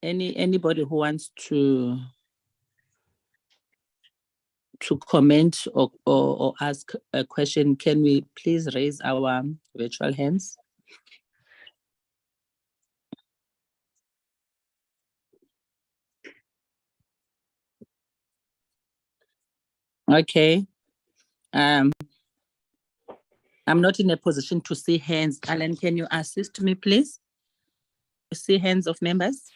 Anybody who wants to comment or ask a question, can we please raise our virtual hands? Okay. I'm not in a position to see hands. Alan, can you assist me, please? See hands of members?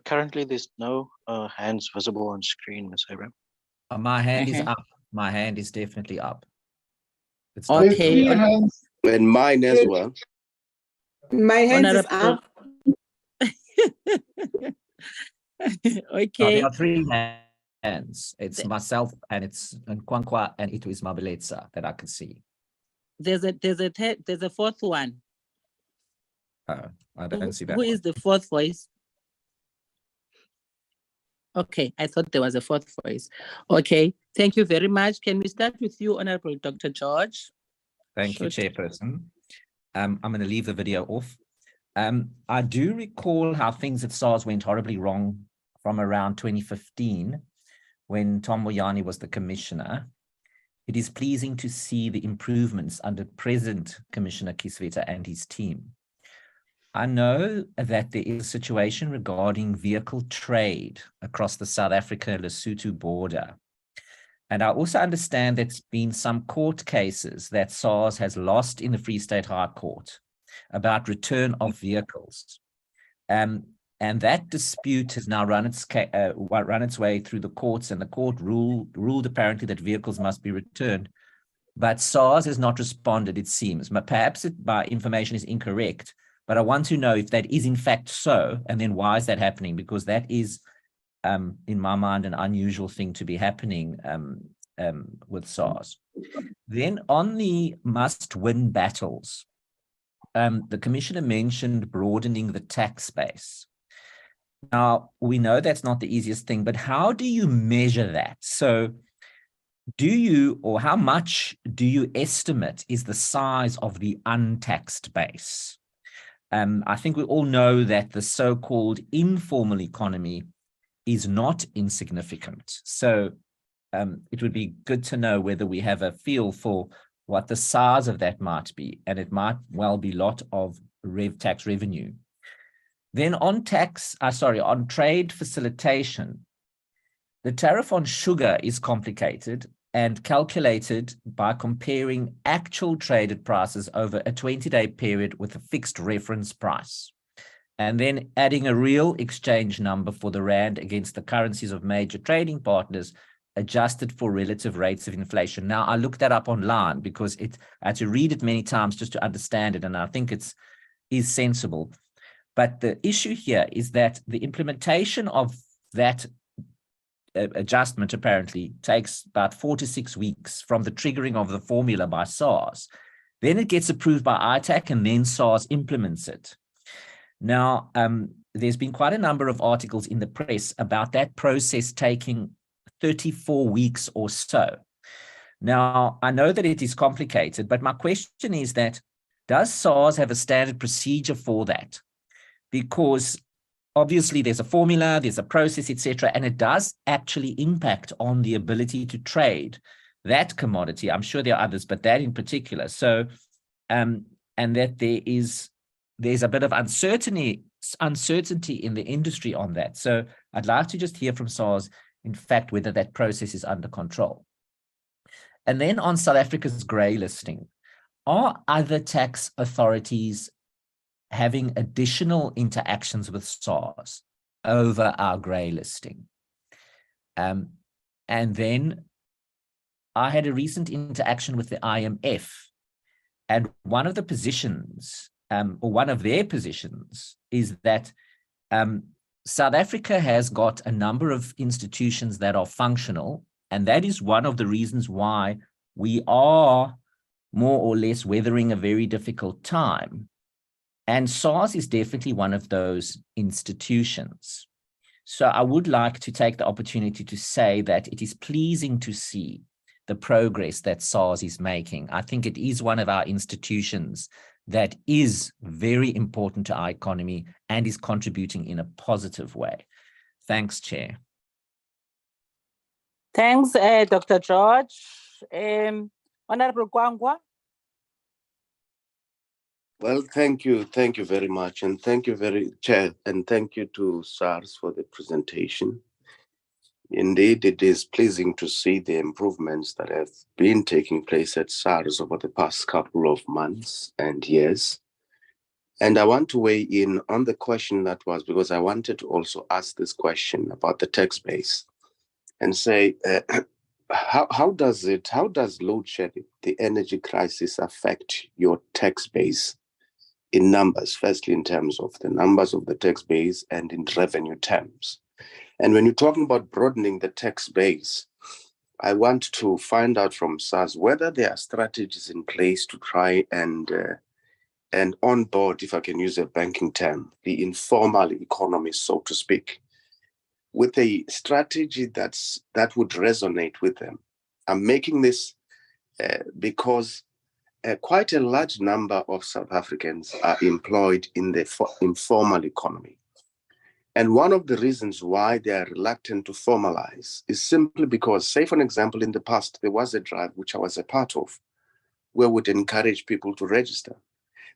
Currently, there's no hands visible on screen, Ms. Abraham. My hand is up. My hand is definitely up. It's okay. And mine as well. My hand is up. Okay. There are 3 hands. It's myself and it's Nkwankwa and Itu Ismabeletsa that I can see. There's a 4th one. I don't see that. Who is the 4th voice? Okay, I thought there was a 4th voice. Okay, thank you very much. Can we start with you, Honorable Dr. George? Thank you, Chairperson. I'm going to leave the video off. I do recall how things at SARS went horribly wrong from around 2015 when Tom Moyane was the commissioner. It is pleasing to see the improvements under present Commissioner Kisveta and his team. I know that there is a situation regarding vehicle trade across the South Africa-Lesotho border. And I also understand there's been some court cases that SARS has lost in the Free State High Court about return of vehicles. And that dispute has now run its way through the courts, and the court ruled apparently that vehicles must be returned. But SARS has not responded, it seems. Perhaps my information is incorrect, but I want to know if that is in fact so, and then why is that happening? Because that is, in my mind, an unusual thing to be happening with SARS. Then on the must-win battles, the commissioner mentioned broadening the tax base. Now, we know that's not the easiest thing, but how do you measure that? So do you, or how much do you estimate is the size of the untaxed base? I think we all know that the so-called informal economy is not insignificant. So it would be good to know whether we have a feel for what the size of that might be, and it might well be a lot of tax revenue. Then on on trade facilitation, the tariff on sugar is complicated and calculated by comparing actual traded prices over a 20-day period with a fixed reference price, and then adding a real exchange number for the rand against the currencies of major trading partners, adjusted for relative rates of inflation. Now, I looked that up online because I had to read it many times just to understand it, and I think it is sensible. But the issue here is that the implementation of that adjustment apparently takes about 4 to 6 weeks from the triggering of the formula by SARS. Then it gets approved by ITAC, and then SARS implements it. Now, there's been quite a number of articles in the press about that process taking 34 weeks or so. Now, I know that it is complicated, but my question is that, does SARS have a standard procedure for that? Because obviously there's a formula, there's a process, etc., and it does actually impact on the ability to trade that commodity. I'm sure there are others, but that in particular. So, and that there's a bit of uncertainty in the industry on that. So I'd like to just hear from SARS, in fact, whether that process is under control. And then on South Africa's grey listing, are other tax authorities having additional interactions with SARS over our grey listing? And then I had a recent interaction with the IMF, and one of the positions, or one of their positions, is that South Africa has got a number of institutions that are functional, and that is one of the reasons why we are more or less weathering a very difficult time. And SARS is definitely one of those institutions. So I would like to take the opportunity to say that it is pleasing to see the progress that SARS is making. I think it is one of our institutions that is very important to our economy and is contributing in a positive way. Thanks, Chair. Thanks, Dr. George. Honorable Kwangwa. Well, thank you very much, and thank you Chair, and thank you to SARS for the presentation. Indeed, it is pleasing to see the improvements that have been taking place at SARS over the past couple of months and years. And I want to weigh in on the question that was, because I wanted to also ask this question about the tax base and say, how does load shedding, the energy crisis, affect your tax base in numbers? Firstly, in terms of the numbers of the tax base and in revenue terms. And when you're talking about broadening the tax base, I want to find out from SARS whether there are strategies in place to try and onboard, if I can use a banking term, the informal economy, so to speak, with a strategy that would resonate with them. I'm making this because quite a large number of South Africans are employed in the informal economy. And one of the reasons why they are reluctant to formalize is simply because, say, for an example, in the past, there was a drive which I was a part of, where we would encourage people to register.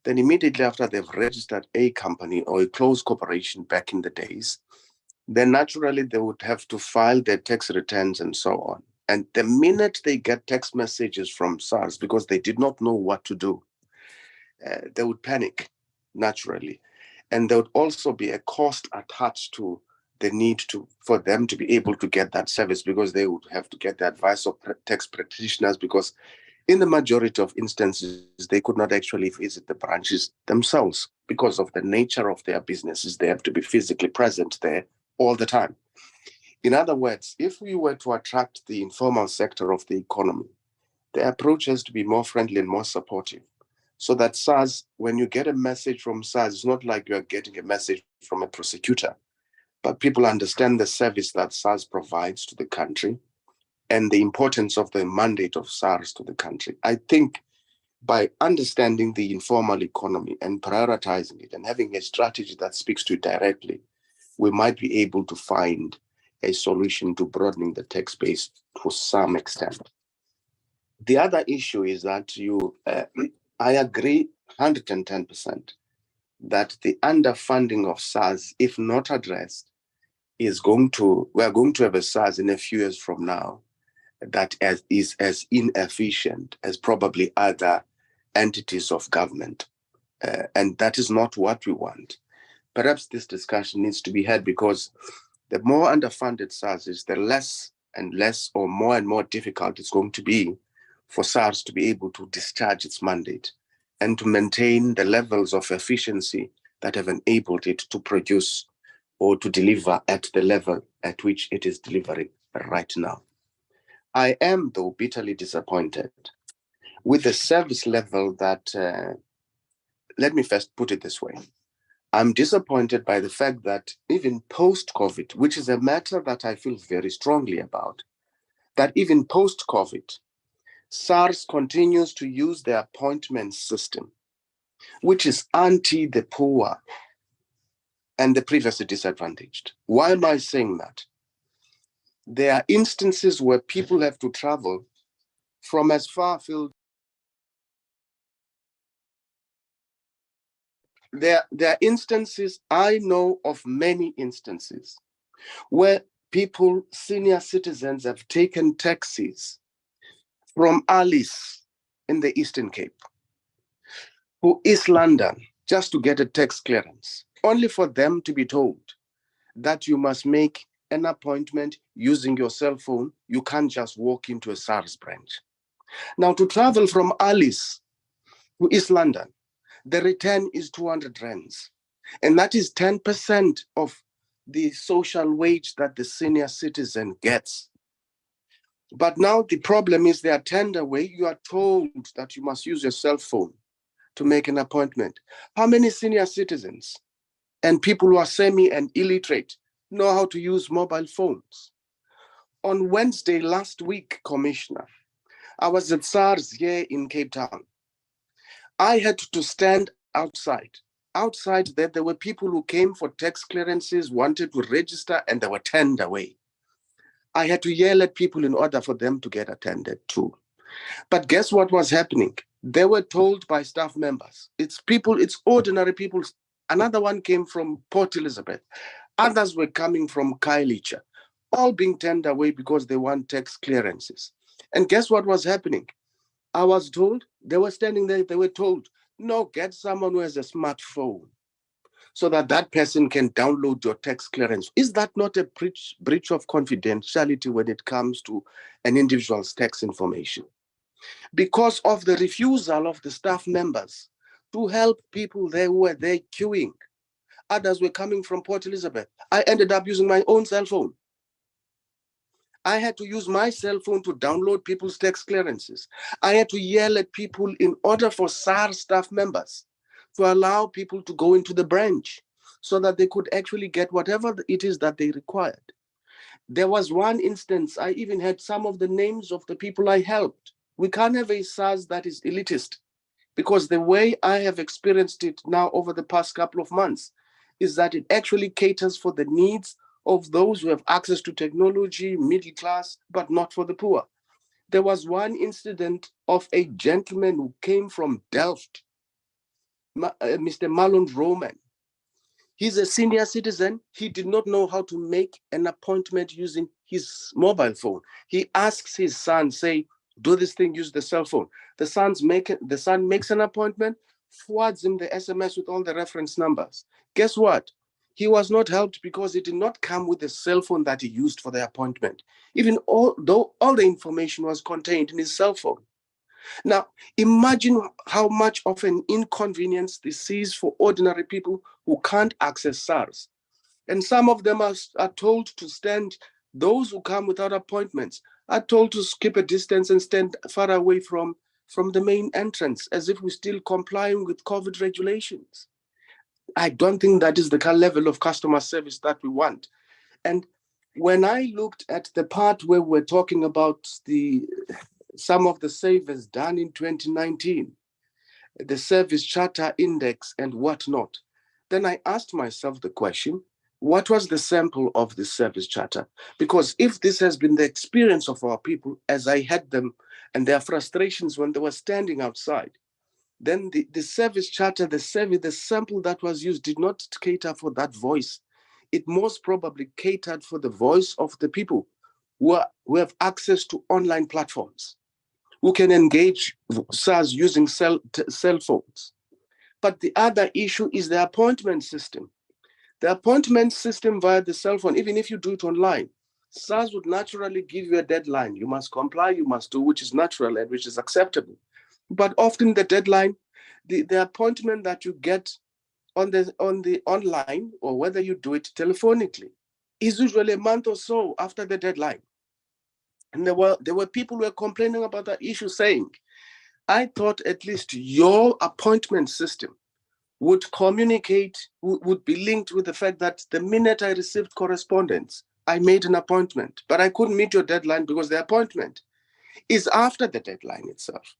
Then immediately after they've registered a company or a closed corporation back in the days, then naturally they would have to file their tax returns and so on. And the minute they get text messages from SARS, because they did not know what to do, they would panic, naturally. And there would also be a cost attached to the need for them to be able to get that service, because they would have to get the advice of tax practitioners, because in the majority of instances, they could not actually visit the branches themselves because of the nature of their businesses. They have to be physically present there all the time. In other words, if we were to attract the informal sector of the economy, the approach has to be more friendly and more supportive. So that SARS, when you get a message from SARS, it's not like you're getting a message from a prosecutor, but people understand the service that SARS provides to the country and the importance of the mandate of SARS to the country. I think by understanding the informal economy and prioritizing it and having a strategy that speaks to it directly, we might be able to find a solution to broadening the tax base to some extent. The other issue is that I agree 110% that the underfunding of SARS, if not addressed, we are going to have a SARS in a few years from now that is as inefficient as probably other entities of government. And that is not what we want. Perhaps this discussion needs to be had, because the more underfunded SARS is, the less and less or more and more difficult it's going to be for SARS to be able to discharge its mandate and to maintain the levels of efficiency that have enabled it to produce or to deliver at the level at which it is delivering right now. I am, though, bitterly disappointed with the service level that, let me first put it this way. I'm disappointed by the fact that even post-COVID, which is a matter that I feel very strongly about, that even post-COVID, SARS continues to use the appointment system, which is anti the poor and the previously disadvantaged. Why am I saying that? There are instances where people have to travel from as far afield. There are instances, I know of many instances, where people, senior citizens, have taken taxis from Alice in the Eastern Cape to East London just to get a tax clearance, only for them to be told that you must make an appointment using your cell phone. You can't just walk into a SARS branch. Now, to travel from Alice to East London, the return is 200 rands. And that is 10% of the social wage that the senior citizen gets. But now the problem is they are turned away. You are told that you must use your cell phone to make an appointment. How many senior citizens and people who are semi and illiterate know how to use mobile phones? On Wednesday last week, Commissioner, I was at SARS here in Cape Town. I had to stand outside. Outside there were people who came for tax clearances, wanted to register, and they were turned away. I had to yell at people in order for them to get attended to. But guess what was happening? They were told by staff members. It's people, it's ordinary people. Another one came from Port Elizabeth. Others were coming from Kailicha, all being turned away because they want tax clearances. And guess what was happening? I was told, they were standing there, they were told, no, get someone who has a smartphone so that that person can download your tax clearance. Is that not a breach of confidentiality when it comes to an individual's tax information? Because of the refusal of the staff members to help people there who were there queuing. Others were coming from Port Elizabeth. I ended up using my own cell phone. I had to use my cell phone to download people's tax clearances. I had to yell at people in order for SARS staff members to allow people to go into the branch so that they could actually get whatever it is that they required. There was one instance, I even had some of the names of the people I helped. We can't have a SARS that is elitist, because the way I have experienced it now over the past couple of months is that it actually caters for the needs of those who have access to technology, middle class, but not for the poor. There was one incident of a gentleman who came from Delft, Mr. Marlon Roman. He's a senior citizen. He did not know how to make an appointment using his mobile phone. He asks his son, say, do this thing, use the cell phone. The son makes an appointment, forwards him the SMS with all the reference numbers. Guess what? He was not helped because it did not come with the cell phone that he used for the appointment, even though all the information was contained in his cell phone. Now, imagine how much of an inconvenience this is for ordinary people who can't access SARS. And some of them are told to stand, those who come without appointments are told to keep a distance and stand far away from the main entrance, as if we're still complying with COVID regulations. I don't think that is the level of customer service that we want. And when I looked at the part where we're talking about some of the savings done in 2019, the service charter index and whatnot, then I asked myself the question, what was the sample of the service charter? Because if this has been the experience of our people, as I had them, and their frustrations when they were standing outside, then the service charter, the sample that was used did not cater for that voice. It most probably catered for the voice of the people who have access to online platforms, who can engage SARS using cell phones. But the other issue is the appointment system. The appointment system via the cell phone, even if you do it online, SARS would naturally give you a deadline. You must comply, you must do, which is natural and which is acceptable. But often the deadline, the appointment that you get on the online, or whether you do it telephonically, is usually a month or so after the deadline. And there were people who were complaining about that issue, saying, I thought at least your appointment system would communicate, would be linked with the fact that the minute I received correspondence, I made an appointment, but I couldn't meet your deadline because the appointment is after the deadline itself.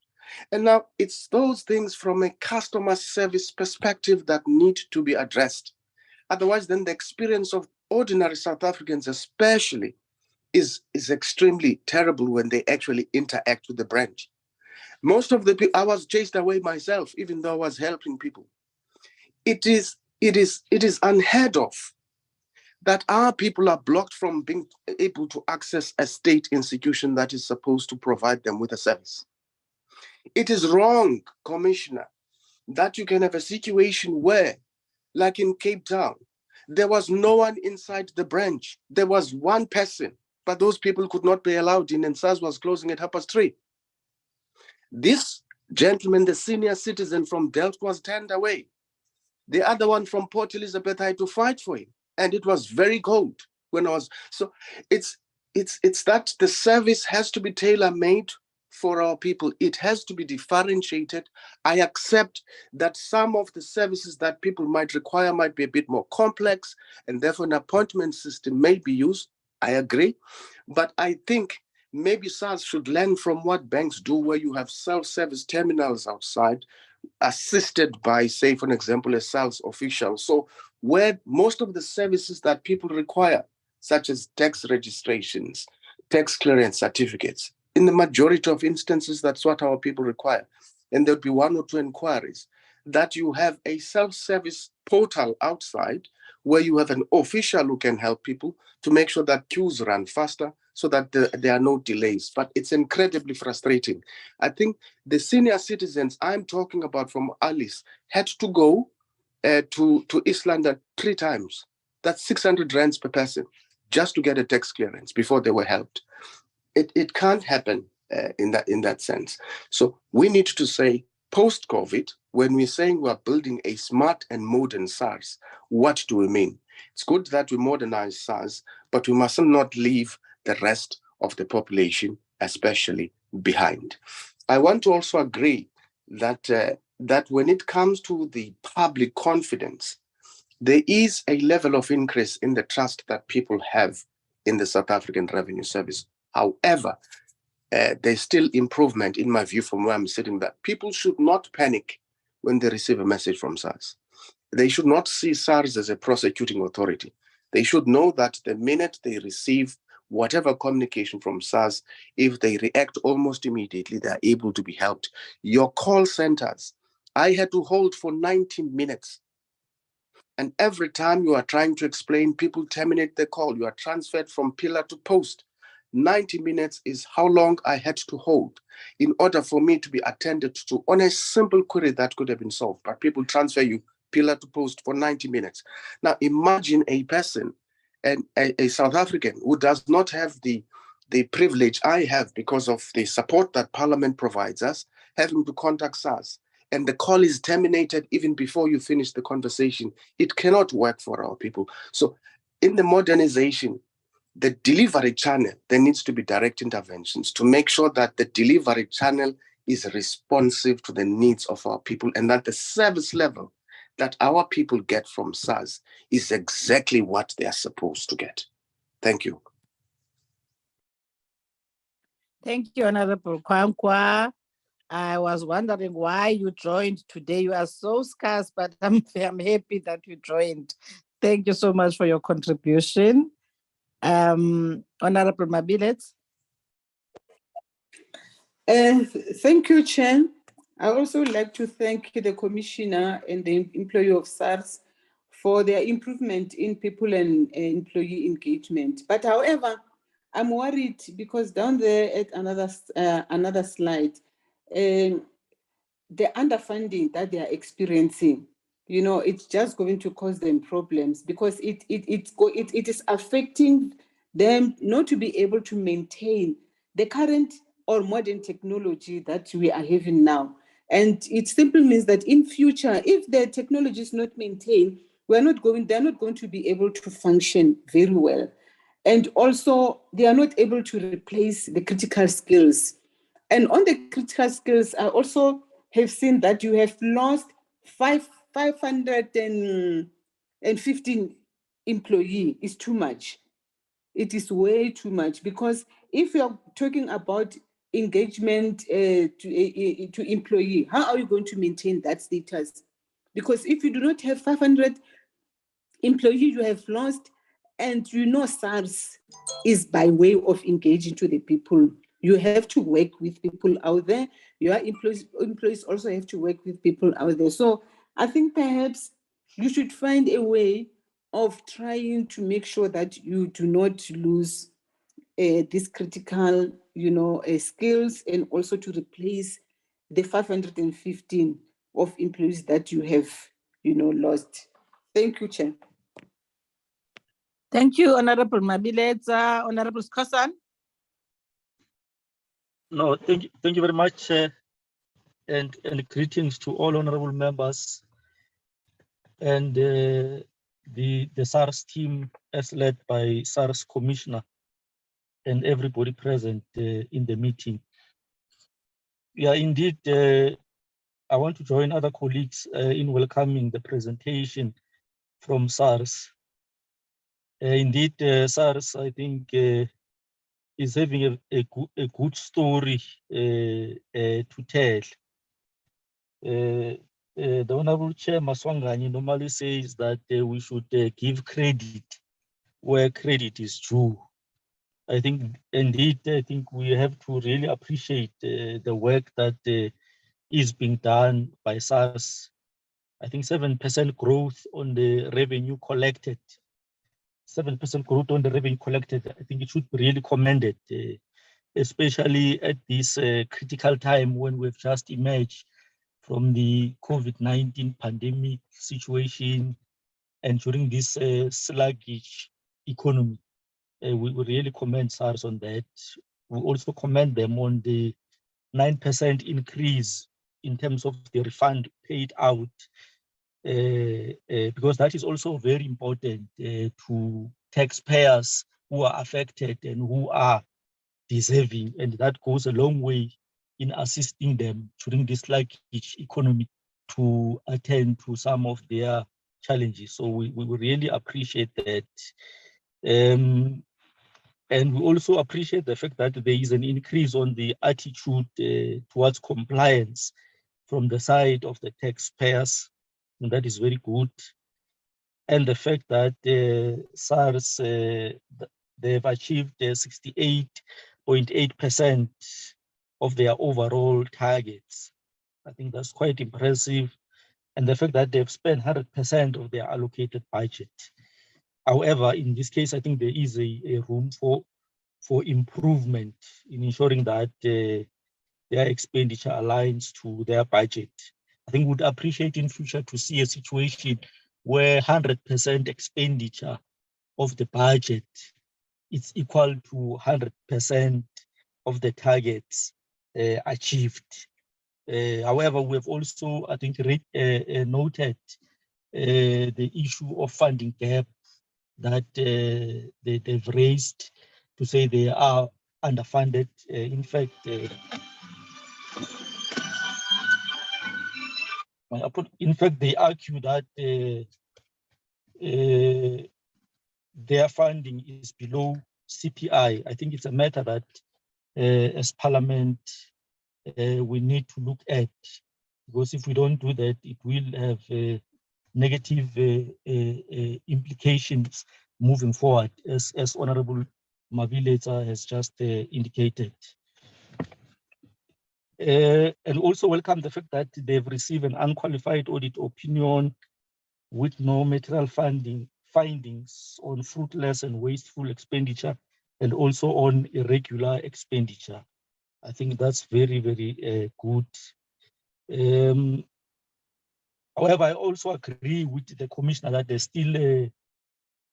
And now it's those things from a customer service perspective that need to be addressed. Otherwise, then the experience of ordinary South Africans especially is extremely terrible when they actually interact with the branch. Most of the people, I was chased away myself, even though I was helping people. It is unheard of that our people are blocked from being able to access a state institution that is supposed to provide them with a service. It is wrong, Commissioner, that you can have a situation where, like in Cape Town, there was no one inside the branch. There was one person, but those people could not be allowed in, and SARS was closing at 3:30. This gentleman, the senior citizen from Delft, was turned away. The other one from Port Elizabeth, I had to fight for him, and it was very cold when I was. So it's that the service has to be tailor-made for our people. It has to be differentiated. I accept that some of the services that people might require might be a bit more complex, and therefore an appointment system may be used. I agree, but I think maybe SARS should learn from what banks do, where you have self-service terminals outside, assisted by, say, for example, a sales official. So where most of the services that people require, such as tax registrations, tax clearance certificates, in the majority of instances, that's what our people require. And there'll be one or two inquiries, that you have a self-service portal outside where you have an official who can help people to make sure that queues run faster so that there are no delays. But it's incredibly frustrating. I think the senior citizens I'm talking about from Alice had to go to East London 3 times. That's 600 rands per person just to get a tax clearance before they were helped. It can't happen in that sense. So we need to say, post-COVID, when we're saying we're building a smart and modern SARS, what do we mean? It's good that we modernize SARS, but we must not leave the rest of the population, especially, behind. I want to also agree that that when it comes to the public confidence, there is a level of increase in the trust that people have in the South African Revenue Service. However, there's still improvement, in my view, from where I'm sitting, that people should not panic when they receive a message from SARS. They should not see SARS as a prosecuting authority. They should know that the minute they receive whatever communication from SARS, if they react almost immediately, they are able to be helped. Your call centers, I had to hold for 90 minutes. And every time you are trying to explain, people terminate the call. You are transferred from pillar to post. 90 minutes is how long I had to hold in order for me to be attended to on a simple query that could have been solved. But people transfer you pillar to post for 90 minutes. Now imagine a person, and a South African, who does not have the privilege I have because of the support that Parliament provides us, having to contact SARS. And the call is terminated even before you finish the conversation. It cannot work for our people. So in the modernization, the delivery channel, there needs to be direct interventions to make sure that the delivery channel is responsive to the needs of our people, and that the service level that our people get from SARS is exactly what they are supposed to get. Thank you. Thank you, Honorable Kwankwa. I was wondering why you joined today. You are so scarce, but I'm happy that you joined. Thank you so much for your contribution. Honorable Mabilet. Thank you, Chair. I also would like to thank the Commissioner and the employee of SARS for their improvement in people and employee engagement. But however, I'm worried because down there at another slide, the underfunding that they are experiencing, you know, it's just going to cause them problems because it is affecting them not to be able to maintain the current or modern technology that we are having now. And it simply means that in future, if the technology is not maintained, they're not going to be able to function very well. And also, they are not able to replace the critical skills. And on the critical skills, I also have seen that you have lost 515 employees. Is too much. It is way too much, because if you're talking about engagement to employee, how are you going to maintain that status? Because if you do not have 500 employees, you have lost, and you know SARS is by way of engaging to the people. You have to work with people out there. Your employees also have to work with people out there. So I think perhaps you should find a way of trying to make sure that you do not lose these critical, skills, and also to replace the 515 of employees that you have, lost. Thank you, Chair. Thank you, Honorable Mabilet. Honorable Skosan. No, thank you very much, and greetings to all honorable members and the SARS team, as led by SARS Commissioner and everybody present in the meeting. Yeah, indeed, I want to join other colleagues in welcoming the presentation from SARS. Indeed, SARS, I think, is having a good story to tell. The Honorable Chair Maswangani normally says that we should give credit where credit is due. I think, indeed, I think we have to really appreciate the work that is being done by SARS. I think 7% growth on the revenue collected. 7% growth on the revenue collected. I think it should be really commended, especially at this critical time when we've just emerged from the COVID-19 pandemic situation and during this sluggish economy. We really commend SARS on that. We also commend them on the 9% increase in terms of the refund paid out, because that is also very important to taxpayers who are affected and who are deserving, and that goes a long way in assisting them during this sluggish economy to attend to some of their challenges. So we really appreciate that. And we also appreciate the fact that there is an increase on the attitude towards compliance from the side of the taxpayers, and that is very good. And the fact that SARS, they've achieved 68.8% of their overall targets. I think that's quite impressive. And the fact that they've spent 100% of their allocated budget. However, in this case, I think there is a room for improvement in ensuring that their expenditure aligns to their budget. I think we'd appreciate in future to see a situation where 100% expenditure of the budget is equal to 100% of the targets achieved. However, we have also, I think, noted the issue of funding gap that they've raised to say they are underfunded. In fact, they argue that their funding is below CPI. I think it's a matter that as Parliament we need to look at, because if we don't do that, it will have negative implications moving forward, as Honorable Mavileta has just indicated. And also welcome the fact that they've received an unqualified audit opinion with no material findings on fruitless and wasteful expenditure, and also on irregular expenditure. I think that's very, very good. However, I also agree with the Commissioner that there's still a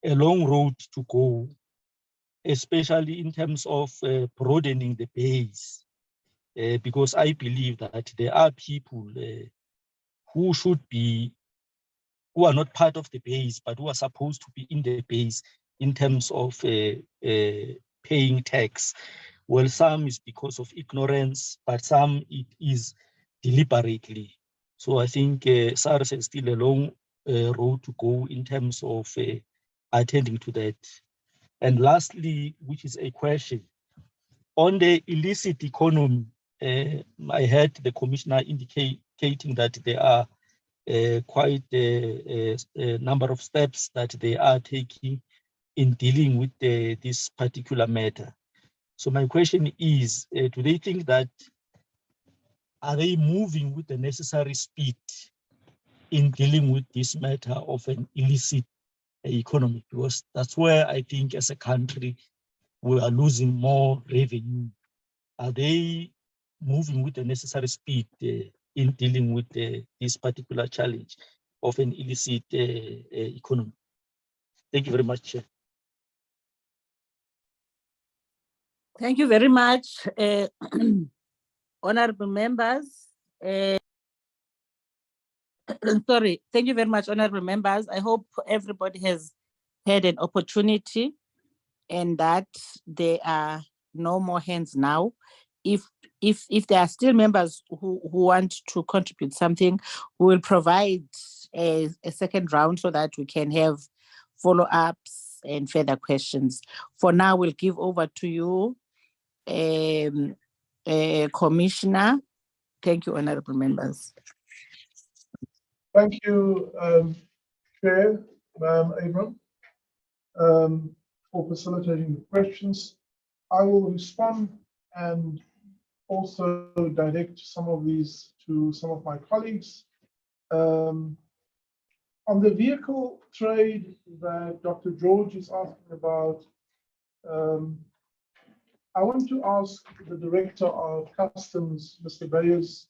long road to go, especially in terms of broadening the base, because I believe that there are people who are not part of the base, but who are supposed to be in the base in terms of paying tax. Well, some is because of ignorance, but some it is deliberately. So I think SARS has still a long road to go in terms of attending to that. And lastly, which is a question, on the illicit economy, I heard the Commissioner indicating that there are quite a number of steps that they are taking in dealing with this particular matter. So my question is, do they think that, are they moving with the necessary speed in dealing with this matter of an illicit economy? Because that's where I think as a country, we are losing more revenue. Are they moving with the necessary speed in dealing with this particular challenge of an illicit economy? Thank you very much, Chair. Thank you very much, honorable members. Sorry, thank you very much, honorable members. I hope everybody has had an opportunity and that there are no more hands now. If there are still members who want to contribute something, we will provide a second round so that we can have follow-ups and further questions. For now, we'll give over to you, Commissioner. Thank you, honorable members. Thank you, Chair, Ma'am Abram, for facilitating the questions. I will respond and also direct some of these to some of my colleagues. On the vehicle trade that Dr. George is asking about, I want to ask the Director of Customs, Mr. Bayes,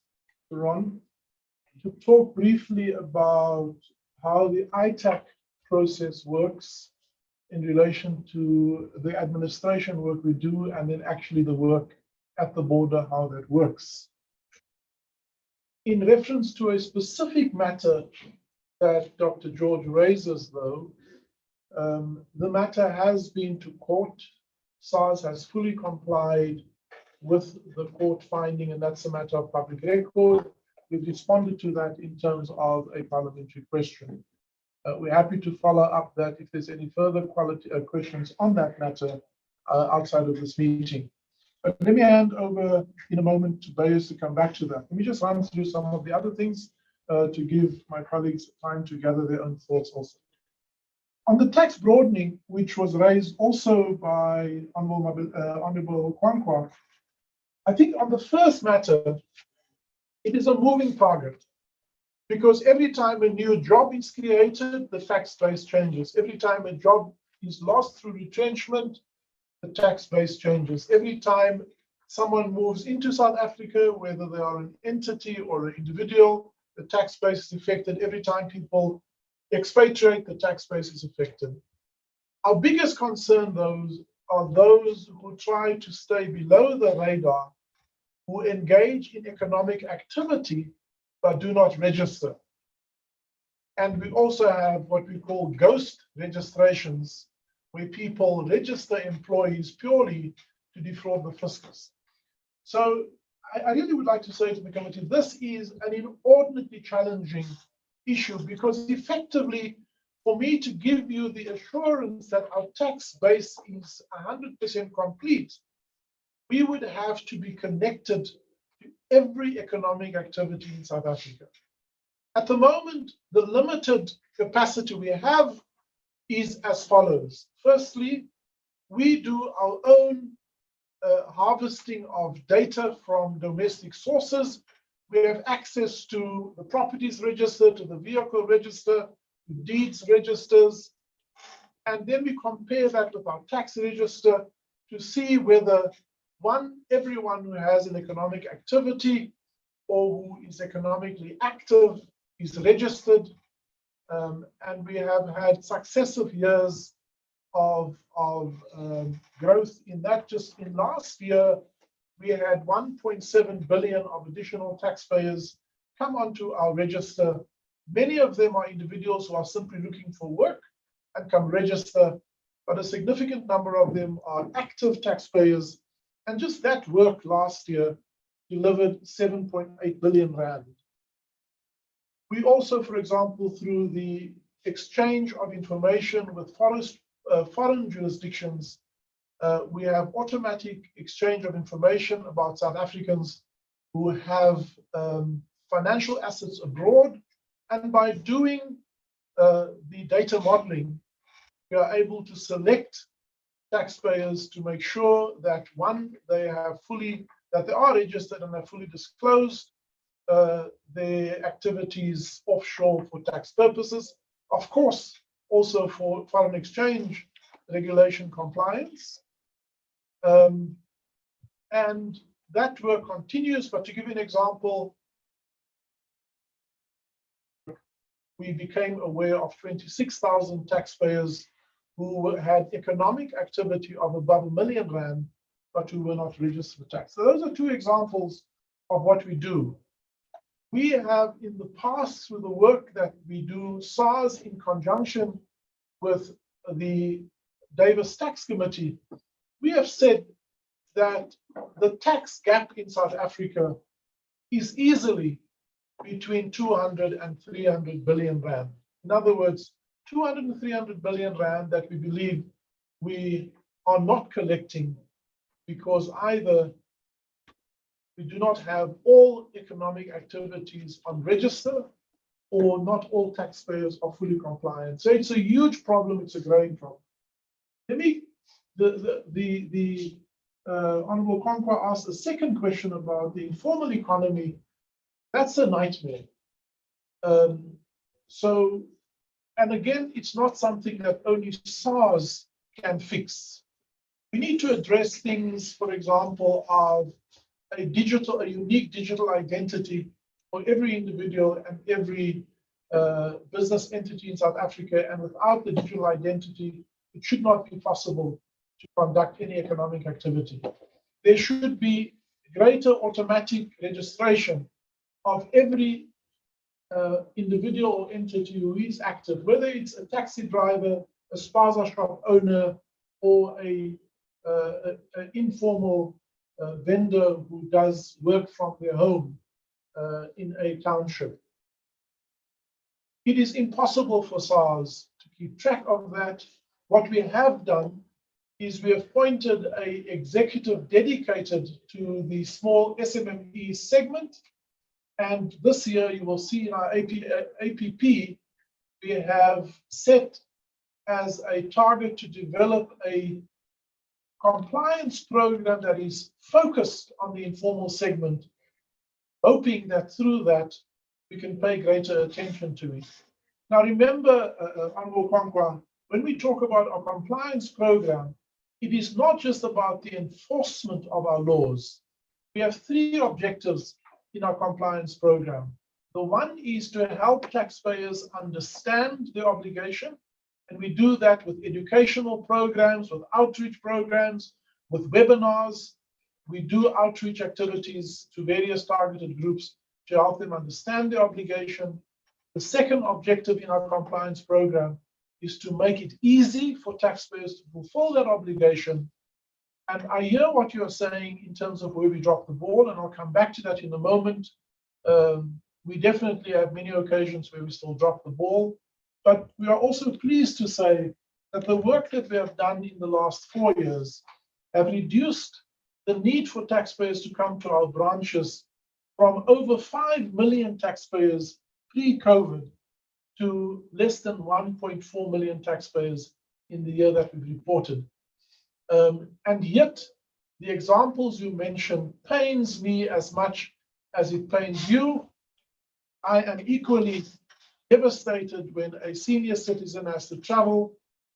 to talk briefly about how the ITAC process works in relation to the administration work we do, and then actually the work at the border, how that works. In reference to a specific matter that Dr. George raises, though, the matter has been to court. SARS has fully complied with the court finding, and that's a matter of public record. We've responded to that in terms of a parliamentary question. We're happy to follow up that if there's any further questions on that matter outside of this meeting. But let me hand over in a moment to Bayes to come back to that. Let me just run through some of the other things to give my colleagues time to gather their own thoughts also. On the tax broadening, which was raised also by Honorable Kwankwa, I think on the first matter, it is a moving target, because every time a new job is created, the tax base changes. Every time a job is lost through retrenchment, the tax base changes. Every time someone moves into South Africa, whether they are an entity or an individual, the tax base is affected. Every time people expatriate, the tax base is affected. Our biggest concern, those are those who try to stay below the radar, who engage in economic activity but do not register. And we also have what we call ghost registrations, where people register employees purely to defraud the fiscus. So I really would like to say to the committee, this is an inordinately challenging issue, because effectively, for me to give you the assurance that our tax base is 100% complete, we would have to be connected to every economic activity in South Africa. At the moment, the limited capacity we have is as follows. Firstly, we do our own harvesting of data from domestic sources. We have access to the properties register, to the vehicle register, to deeds registers, and then we compare that with our tax register to see whether everyone who has an economic activity or who is economically active is registered. And we have had successive years of growth in that. Just in last year, we had 1.7 billion of additional taxpayers come onto our register. Many of them are individuals who are simply looking for work and come register, but a significant number of them are active taxpayers. And just that work last year delivered 7.8 billion rand. We also, for example, through the exchange of information with foreign jurisdictions, we have automatic exchange of information about South Africans who have financial assets abroad. And by doing the data modeling, we are able to select taxpayers to make sure that, one, they are registered and are fully disclosed their activities offshore for tax purposes. Of course, also for foreign exchange regulation compliance. And that work continues, but to give you an example, we became aware of 26,000 taxpayers who had economic activity of above R1 million, but who were not registered for tax. So those are two examples of what we do. We have in the past, through the work that we do, SARS in conjunction with the Davis Tax Committee, we have said that the tax gap in South Africa is easily between 200 and 300 billion rand. In other words, 200 and 300 billion rand that we believe we are not collecting because either we do not have all economic activities on register, or not all taxpayers are fully compliant. So it's a huge problem. It's a growing problem. Let me, the Honorable Kwankwa asked a second question about the informal economy. That's a nightmare. So, and again, it's not something that only SARS can fix. We need to address things, for example, of a unique digital identity for every individual and every business entity in South Africa. And without the digital identity, it should not be possible to conduct any economic activity. There should be greater automatic registration of every individual or entity who is active, whether it's a taxi driver, a spaza shop owner, or an informal vendor who does work from their home in a township. It is impossible for SARS to keep track of that. What we have done is we have appointed an executive dedicated to the small SMME segment. And this year, you will see in our APP, we have set as a target to develop a compliance program that is focused on the informal segment, hoping that through that, we can pay greater attention to it. Now, remember, Honorable Kwankwa, when we talk about our compliance program, it is not just about the enforcement of our laws. We have three objectives in our compliance program. The one is to help taxpayers understand their obligation, and we do that with educational programs, with outreach programs, with webinars. We do outreach activities to various targeted groups to help them understand their obligation. The second objective in our compliance program is to make it easy for taxpayers to fulfill that obligation. And I hear what you're saying in terms of where we drop the ball, and I'll come back to that in a moment. We definitely have many occasions where we still drop the ball, but we are also pleased to say that the work that we have done in the last 4 years have reduced the need for taxpayers to come to our branches from over 5 million taxpayers pre-COVID to less than 1.4 million taxpayers in the year that we've reported. And yet, the examples you mentioned pains me as much as it pains you. I am equally devastated when a senior citizen has to travel,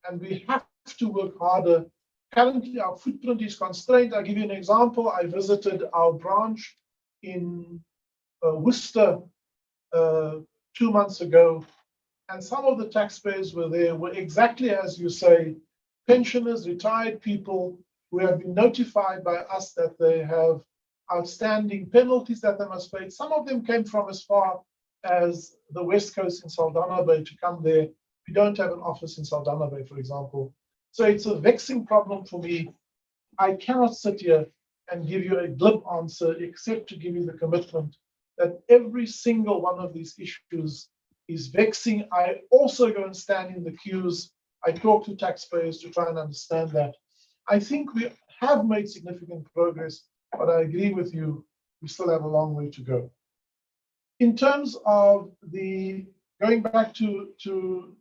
and we have to work harder. Currently, our footprint is constrained. I'll give you an example. I visited our branch in Worcester 2 months ago, and some of the taxpayers were there were exactly as you say, pensioners, retired people who have been notified by us that they have outstanding penalties that they must pay. Some of them came from as far as the West Coast in Saldanha Bay to come there. We don't have an office in Saldanha Bay, for example. So it's a vexing problem for me. I cannot sit here and give you a glib answer except to give you the commitment that every single one of these issues is vexing. I also go and stand in the queues. I talk to taxpayers to try and understand that. I think we have made significant progress, but I agree with you, we still have a long way to go. In terms of the, going back to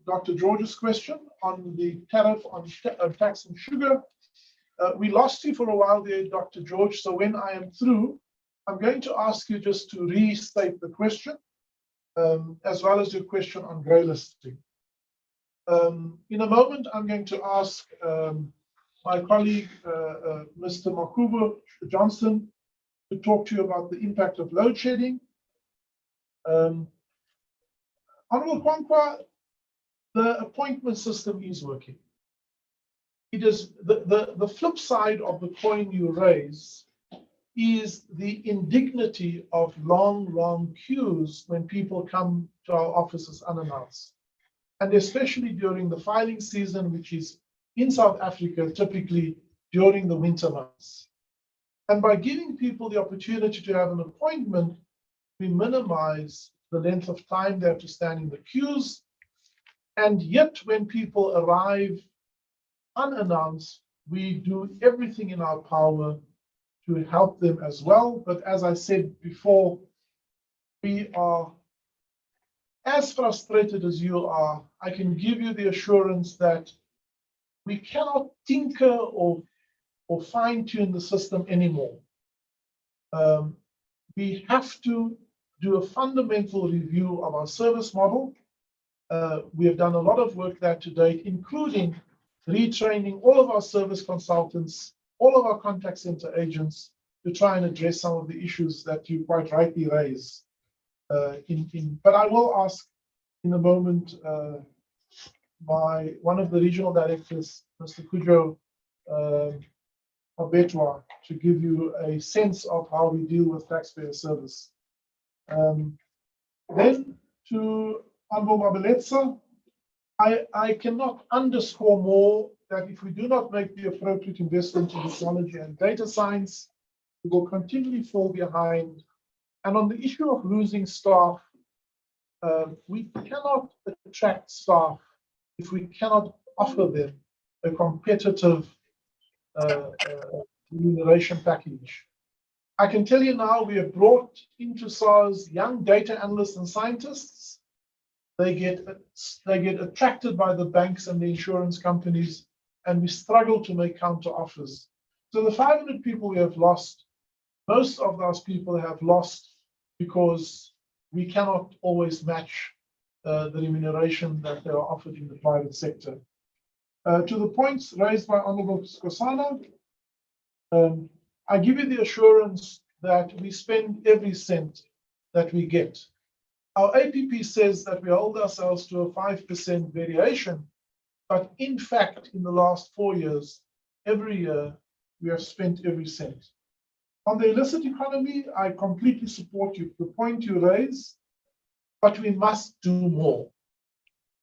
Dr. George's question on the tariff on tax and sugar, we lost you for a while there, Dr. George, so when I am through, I'm going to ask you just to restate the question, as well as your question on grey listing. In a moment, I'm going to ask my colleague, Mr. Makubo Johnson, to talk to you about the impact of load shedding. Honorable Kwankwa, the appointment system is working. It is the flip side of the coin you raise is the indignity of long queues when people come to our offices unannounced. And especially during the filing season, which is in South Africa, typically during the winter months. And by giving people the opportunity to have an appointment, we minimize the length of time they have to stand in the queues. And yet, when people arrive unannounced, we do everything in our power to help them as well. But as I said before, we are as frustrated as you are, I can give you the assurance that we cannot tinker or fine-tune the system anymore. We have to do a fundamental review of our service model. We have done a lot of work there to date, including retraining all of our service consultants, all of our contact center agents, to try and address some of the issues that you quite rightly raise. But I will ask in a moment one of the regional directors, Mr. Kujo Obetwa, to give you a sense of how we deal with taxpayer service. Then to Honorable Mabeletsa, I cannot underscore more that if we do not make the appropriate investment in technology and data science, we will continually fall behind. And on the issue of losing staff, we cannot attract staff if we cannot offer them a competitive remuneration package. I can tell you now, we have brought into SARS young data analysts and scientists. They get attracted by the banks and the insurance companies, and we struggle to make counter offers. So the 500 people we have lost, most of those people have lost because we cannot always match the remuneration that they are offered in the private sector. To the points raised by Honorable Skosana, I give you the assurance that we spend every cent that we get. Our APP says that we hold ourselves to a 5% variation, but in fact, in the last 4 years, every year, we have spent every cent. On the illicit economy, I completely support you, the point you raise, but we must do more.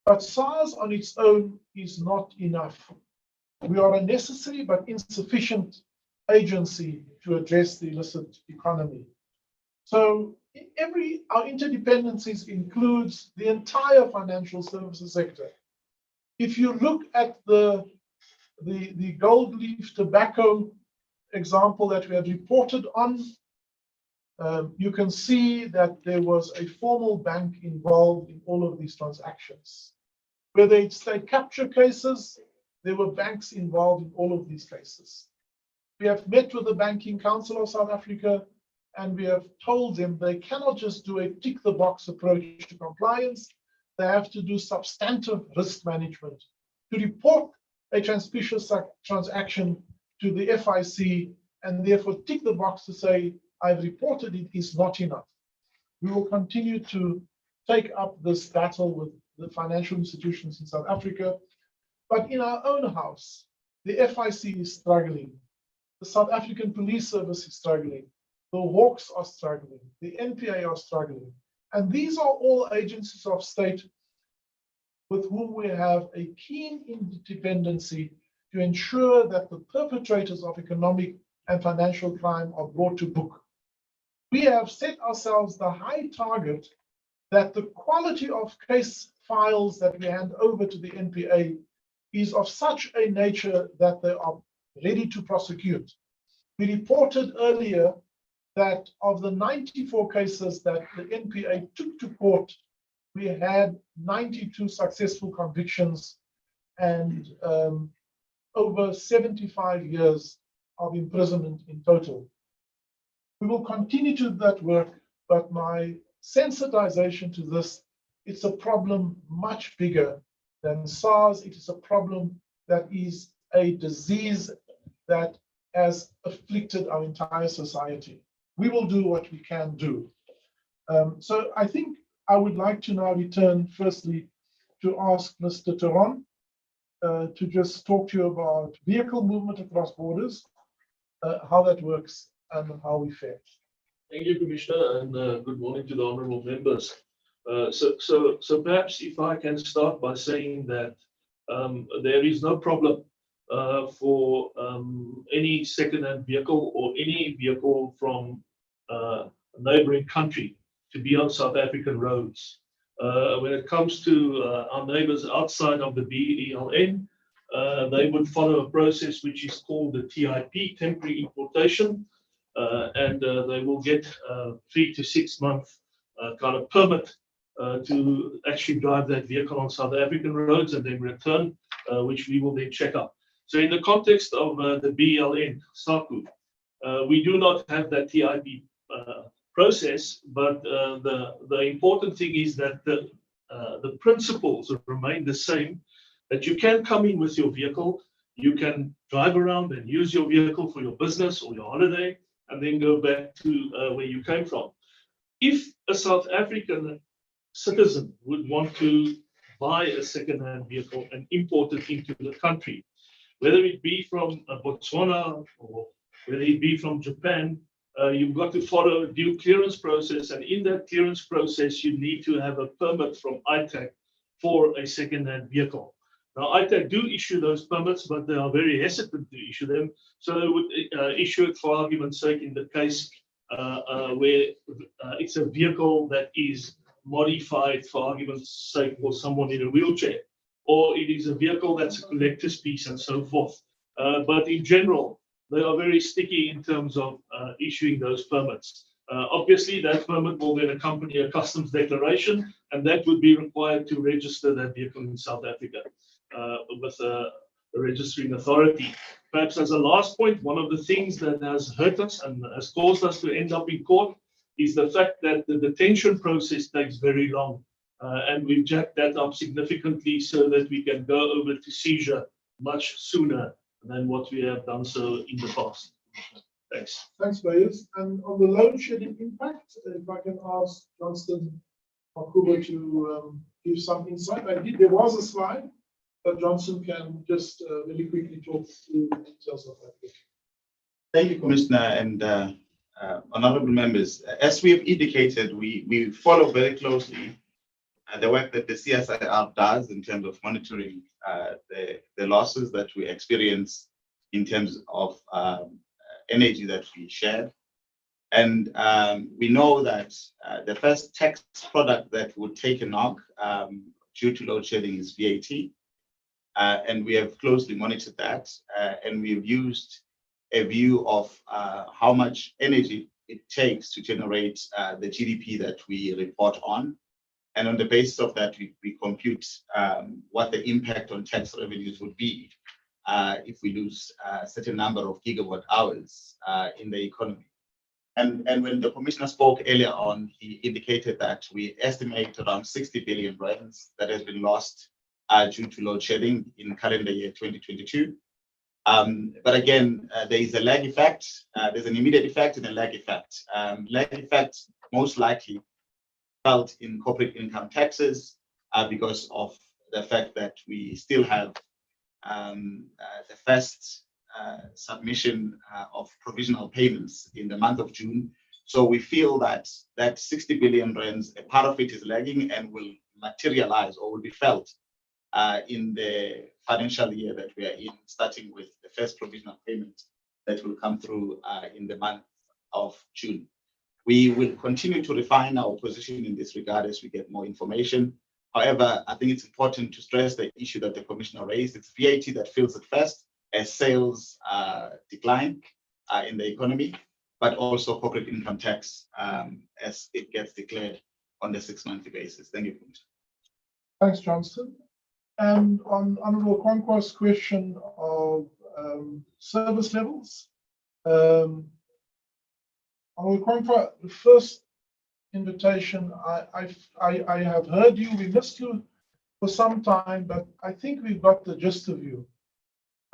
But SARS on its own is not enough. We are a necessary but insufficient agency to address the illicit economy. So our interdependencies includes the entire financial services sector. If you look at the gold leaf tobacco example that we had reported on, you can see that there was a formal bank involved in all of these transactions. Whether it's state capture cases, there were banks involved in all of these cases. We have met with the Banking Council of South Africa, and we have told them they cannot just do a tick-the-box approach to compliance. They have to do substantive risk management. To report a suspicious transaction to the FIC and therefore tick the box to say, I've reported it, is not enough. We will continue to take up this battle with the financial institutions in South Africa. But in our own house, the FIC is struggling. The South African Police Service is struggling. The Hawks are struggling. The NPA are struggling. And these are all agencies of state with whom we have a keen interdependency to ensure that the perpetrators of economic and financial crime are brought to book. We have set ourselves the high target that the quality of case files that we hand over to the NPA is of such a nature that they are ready to prosecute. We reported earlier that of the 94 cases that the NPA took to court, we had 92 successful convictions and over 75 years of imprisonment in total. We will continue to do that work, but my sensitization to this, it's a problem much bigger than SARS. It is a problem that is a disease that has afflicted our entire society. We will do what we can do. So I think I would like to now return firstly to ask Mr. Theron to just talk to you about vehicle movement across borders, how that works and how we fare. Thank you, Commissioner, and good morning to the honourable members. So perhaps if I can start by saying that there is no problem for any second-hand vehicle or any vehicle from a neighbouring country to be on South African roads. When it comes to our neighbours outside of the BELN, they would follow a process which is called the TIP, temporary importation, and they will get 3 to 6 month kind of permit to actually drive that vehicle on South African roads and then return, which we will then check up. So in the context of the BLN, SACU, we do not have that TIP process, but the important thing is that the principles remain the same, that you can come in with your vehicle, you can drive around and use your vehicle for your business or your holiday, and then go back to where you came from. If a South African citizen would want to buy a second-hand vehicle and import it into the country, whether it be from Botswana or whether it be from Japan, you've got to follow a due clearance process. And in that clearance process, you need to have a permit from ITAC for a second-hand vehicle. Now, ITAC do issue those permits, but they are very hesitant to issue them. So they would issue it, for argument's sake, in the case where it's a vehicle that is modified, for argument's sake, for someone in a wheelchair, or it is a vehicle that's a collector's piece and so forth. But in general, they are very sticky in terms of issuing those permits. Obviously, that permit will then accompany a customs declaration, and that would be required to register that vehicle in South Africa with a registering authority. Perhaps as a last point, one of the things that has hurt us and has caused us to end up in court is the fact that the detention process takes very long. And we've jacked that up significantly so that we can go over to seizure much sooner than what we have done so in the past. Thanks. Thanks, Bayes. And on the load shedding impact, if I can ask Johnston Makuba to give some insight. There was a slide, but Johnson can just really quickly talk through the details of that. Thank you, Commissioner, and honorable members. As we have indicated, we follow very closely the work that the CSIR does in terms of monitoring the losses that we experience in terms of energy that we share. And we know that the first tax product that would take a knock due to load shedding is VAT. And we have closely monitored that. And we've used a view of how much energy it takes to generate the GDP that we report on. And on the basis of that, we compute what the impact on tax revenues would be if we lose a certain number of gigawatt hours in the economy. And when the commissioner spoke earlier on, he indicated that we estimate around 60 billion rands that has been lost due to load shedding in calendar year 2022. But again, there is a lag effect. There's an immediate effect and a lag effect. Lag effect most likely felt in corporate income taxes because of the fact that we still have the first submission of provisional payments in the month of June. So we feel that that 60 billion rands, a part of it is lagging and will materialize or will be felt in the financial year that we are in, starting with the first provisional payment that will come through in the month of June. We will continue to refine our position in this regard as we get more information. However, I think it's important to stress the issue that the commissioner raised. It's VAT that feels it first as sales decline in the economy, but also corporate income tax as it gets declared on the 6-monthly basis. Thank you, Commissioner. Thanks, Johnston. And on Honorable Kwankwa's question of service levels, Honorable Kwankwa, the first invitation, I have heard you. We missed you for some time, but I think we've got the gist of you.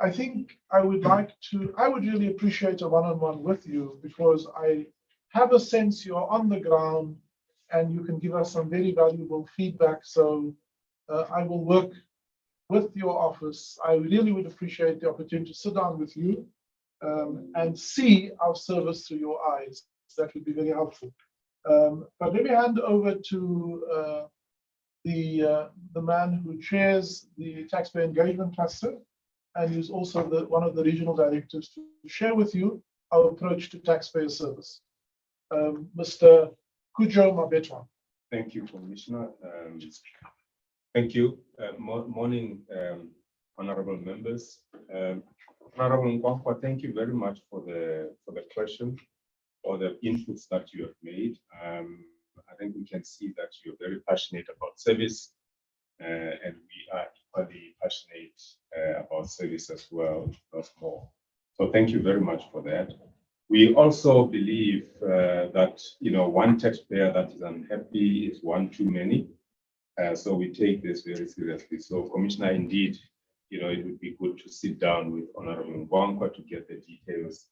I think I would really appreciate a one-on-one with you, because I have a sense you're on the ground and you can give us some very valuable feedback. So I will work with your office. I really would appreciate the opportunity to sit down with you and see our service through your eyes. That would be very helpful. But let me hand over to the man who chairs the Taxpayer Engagement Cluster and who's also one of the regional directors, to share with you our approach to taxpayer service. Mr. Kujo Mabetwa. Thank you, Commissioner. Thank you. Morning, honorable members. Honorable Nkwankwa, thank you very much for the question or the inputs that you have made. I think we can see that you're very passionate about service, and we are equally passionate about service as well, if not more. So thank you very much for that. We also believe that one taxpayer that is unhappy is one too many. So we take this very seriously. So Commissioner, indeed, it would be good to sit down with Honorable Ngwankwa to get the details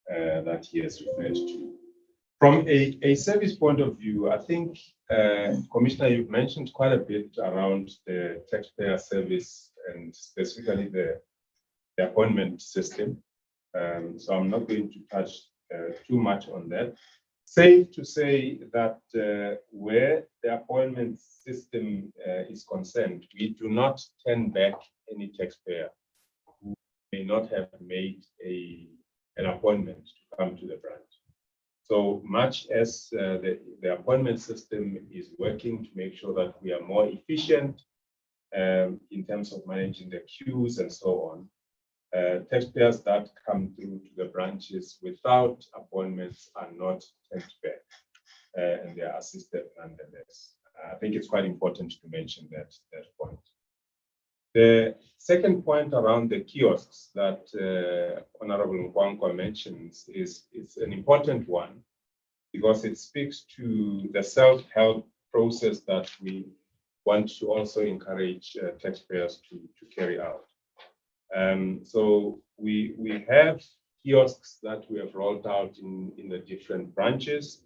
that he has referred to. From a service point of view, I think, Commissioner, you've mentioned quite a bit around the taxpayer service and specifically the appointment system. So I'm not going to touch too much on that. Safe to say that where the appointment system is concerned, we do not turn back any taxpayer who may not have made an appointment to come to the branch. So much as the appointment system is working to make sure that we are more efficient in terms of managing the queues and so on, taxpayers that come through to the branches without appointments are not turned back, and they are assisted nonetheless. I think it's quite important to mention that point. The second point around the kiosks that Honorable Nkwankwa mentions is an important one because it speaks to the self-help process that we want to also encourage taxpayers to carry out. So we have kiosks that we have rolled out in the different branches.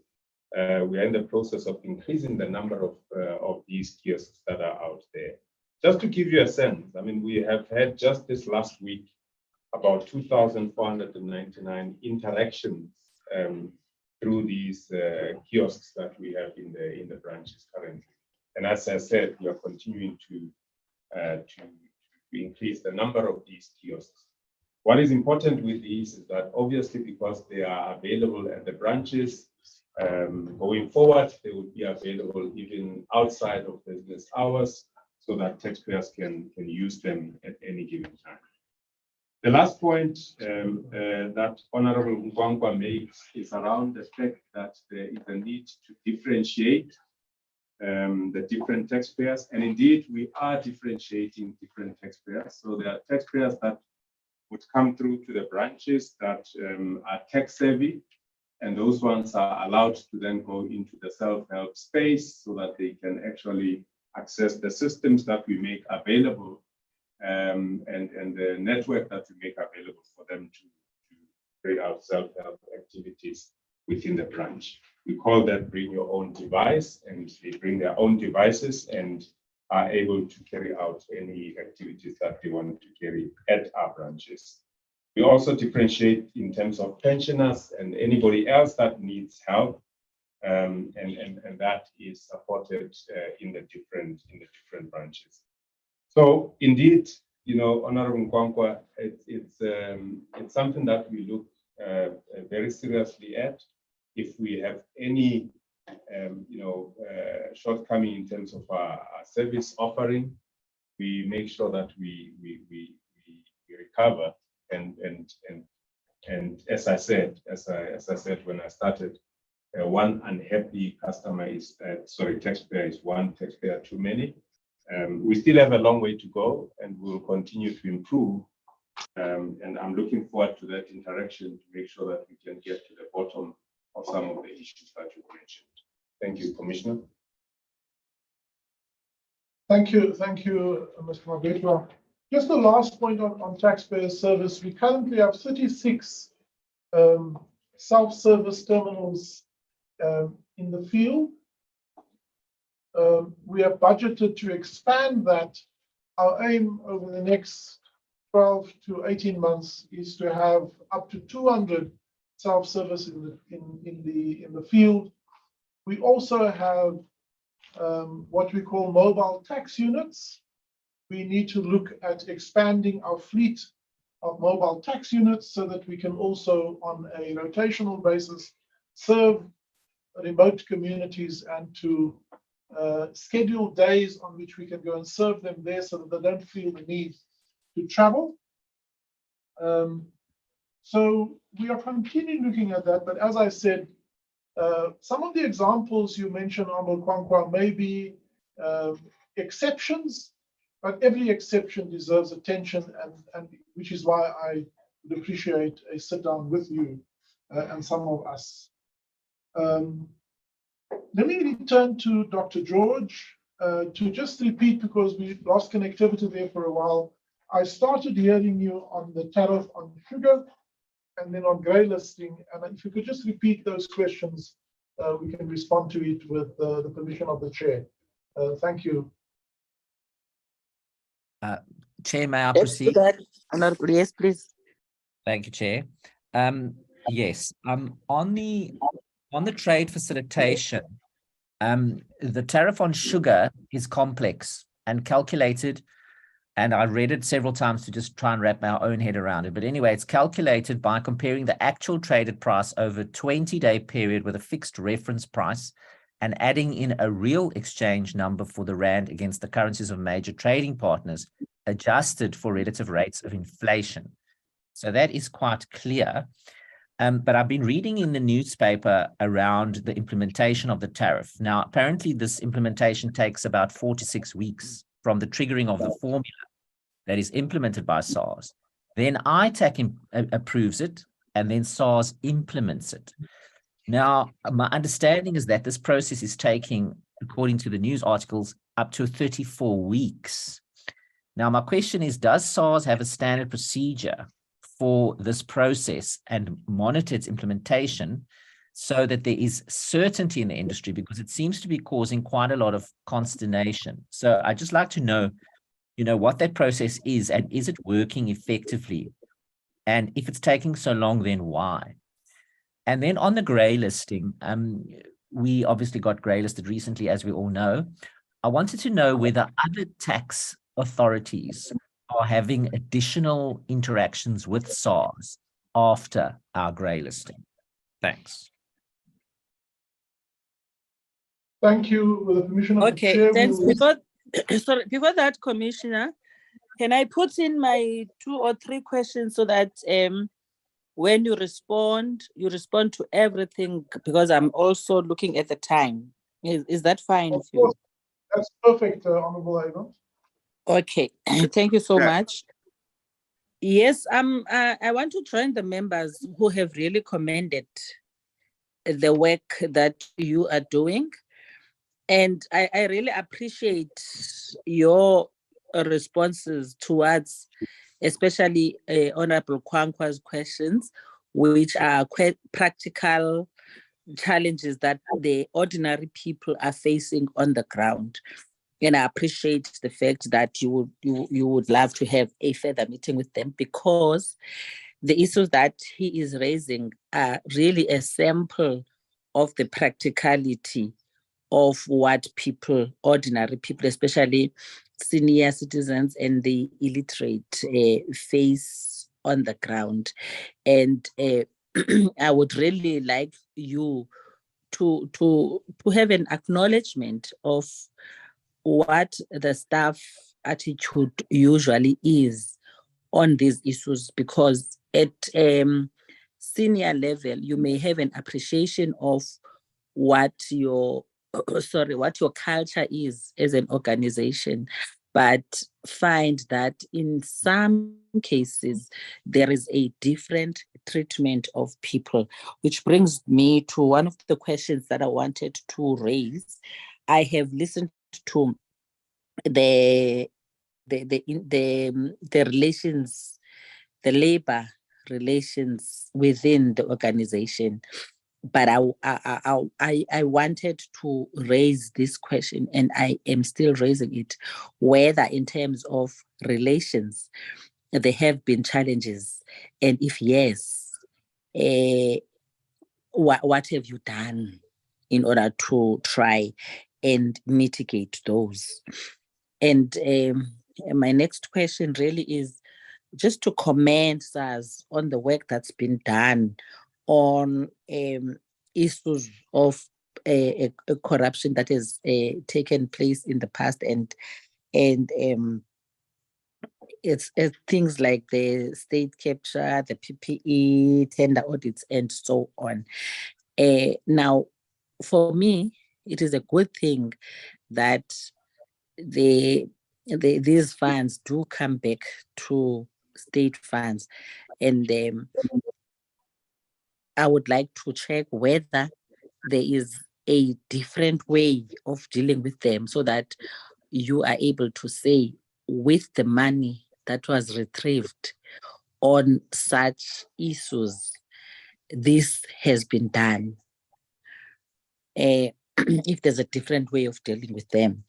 We are in the process of increasing the number of these kiosks that are out there. Just to give you a sense, I mean, we have had just this last week about 2,499 interactions through these kiosks that we have in the branches currently. And as I said, we are continuing to increase the number of these kiosks. What is important with these is that obviously because they are available at the branches, going forward, they will be available even outside of business hours so that taxpayers can use them at any given time. The last point that Honorable Nkwankwa makes is around the fact that there is a need to differentiate the different taxpayers. And indeed, we are differentiating different taxpayers. So there are taxpayers that would come through to the branches that are tech savvy, and those ones are allowed to then go into the self-help space so that they can actually access the systems that we make available and the network that we make available for them to carry out self-help activities within the branch. We call that bring your own device, and they bring their own devices and are able to carry out any activities that they want to carry at our branches. We also differentiate in terms of pensioners and anybody else that needs help, and that is supported in the different branches. So indeed, Honorable Nkwankwa, it's something that we look very seriously at. If we have any shortcoming in terms of our service offering, we make sure that we recover. And as I said when I started, one unhappy customer is taxpayer is one taxpayer too many. We still have a long way to go, and we'll continue to improve. And I'm looking forward to that interaction to make sure that we can get to the bottom of some of the issues that you mentioned. Thank you, Commissioner. Thank you, Mr. Mabetwa. Just the last point on taxpayer service. We currently have 36 self-service terminals in the field. We have budgeted to expand that. Our aim over the next 12 to 18 months is to have up to 200 self-service in the field. We also have what we call mobile tax units. We need to look at expanding our fleet of mobile tax units so that we can also, on a rotational basis, serve remote communities and to schedule days on which we can go and serve them there so that they don't feel the need to travel. So we are continuing looking at that, but as I said, Some of the examples you mentioned, Honorable Kwankwa, may be exceptions, but every exception deserves attention, and which is why I would appreciate a sit down with you and some of us. Let me return to Dr. George to just repeat, because we lost connectivity there for a while. I started hearing you on the tariff on sugar and then on grey listing. And if you could just repeat those questions, we can respond to it with the permission of the chair. Thank you. Chair, may I Yes, proceed? Honorable, yes, please. Thank you, Chair. Yes, on the trade facilitation, the tariff on sugar is complex and calculated, and I read it several times to just try and wrap my own head around it. But anyway, it's calculated by comparing the actual traded price over a 20-day period with a fixed reference price and adding in a real exchange number for the rand against the currencies of major trading partners, adjusted for relative rates of inflation. So that is quite clear. But I've been reading in the newspaper around the implementation of the tariff. Now, apparently this implementation takes about 4 to 6 weeks from the triggering of the formula that is implemented by SARS. Then ITAC approves it, and then SARS implements it. Now, my understanding is that this process is taking, according to the news articles, up to 34 weeks. Now, my question is, does SARS have a standard procedure for this process and monitor its implementation so that there is certainty in the industry, because it seems to be causing quite a lot of consternation? So I'd just like to know, what that process is, and is it working effectively? And if it's taking so long, then why? And then on the grey listing, we obviously got grey listed recently, as we all know. I wanted to know whether other tax authorities are having additional interactions with SARS after our grey listing. Thanks. Thank you. With the permission of the chair, Thanks. Before that, Commissioner, can I put in my 2 or 3 questions so that when you respond to everything, because I'm also looking at the time. Is that fine with you? That's perfect, Honorable Ivan. Okay, thank you so much. Yes, I want to join the members who have really commended the work that you are doing. And I really appreciate your responses towards, especially Honorable Kwankwa's questions, which are quite practical challenges that the ordinary people are facing on the ground. And I appreciate the fact that you would love to have a further meeting with them, because the issues that he is raising are really a sample of the practicality of what people, ordinary people, especially senior citizens and the illiterate, face on the ground. And I would really like you to have an acknowledgement of what the staff attitude usually is on these issues, because at senior level, you may have an appreciation of what your culture is as an organization, but find that in some cases there is a different treatment of people, which brings me to one of the questions that I wanted to raise. I have listened to the relations, the labor relations within the organization. But I wanted to raise this question, and I am still raising it, whether in terms of relations there have been challenges, and if yes, what have you done in order to try and mitigate those? And my next question really is just to commend SARS on the work that's been done on issues of a corruption that has taken place in the past, and it's things like the state capture, the PPE, tender audits, and so on. Now, for me, it is a good thing that these funds do come back to state funds, and I would like to check whether there is a different way of dealing with them so that you are able to say, with the money that was retrieved on such issues, this has been done. If there's a different way of dealing with them.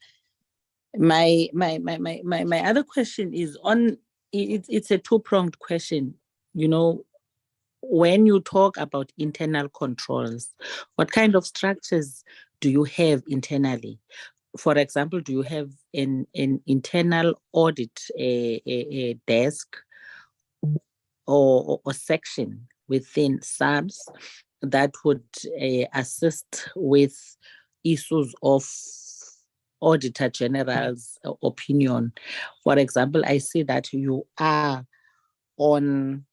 My other question is on, it's a two-pronged question. You know, when you talk about internal controls, what kind of structures do you have internally? For example, do you have an internal audit a desk or section within SARS that would assist with issues of Auditor General's opinion? For example, I see that you are on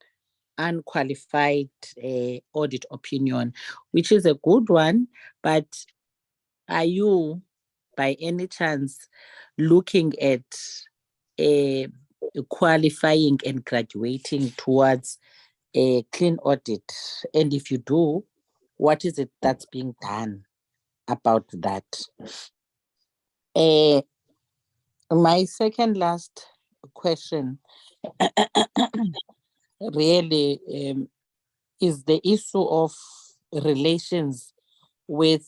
unqualified audit opinion, which is a good one, but are you by any chance looking at qualifying and graduating towards a clean audit? And if you do, what is it that's being done about that? My second last question really is the issue of relations with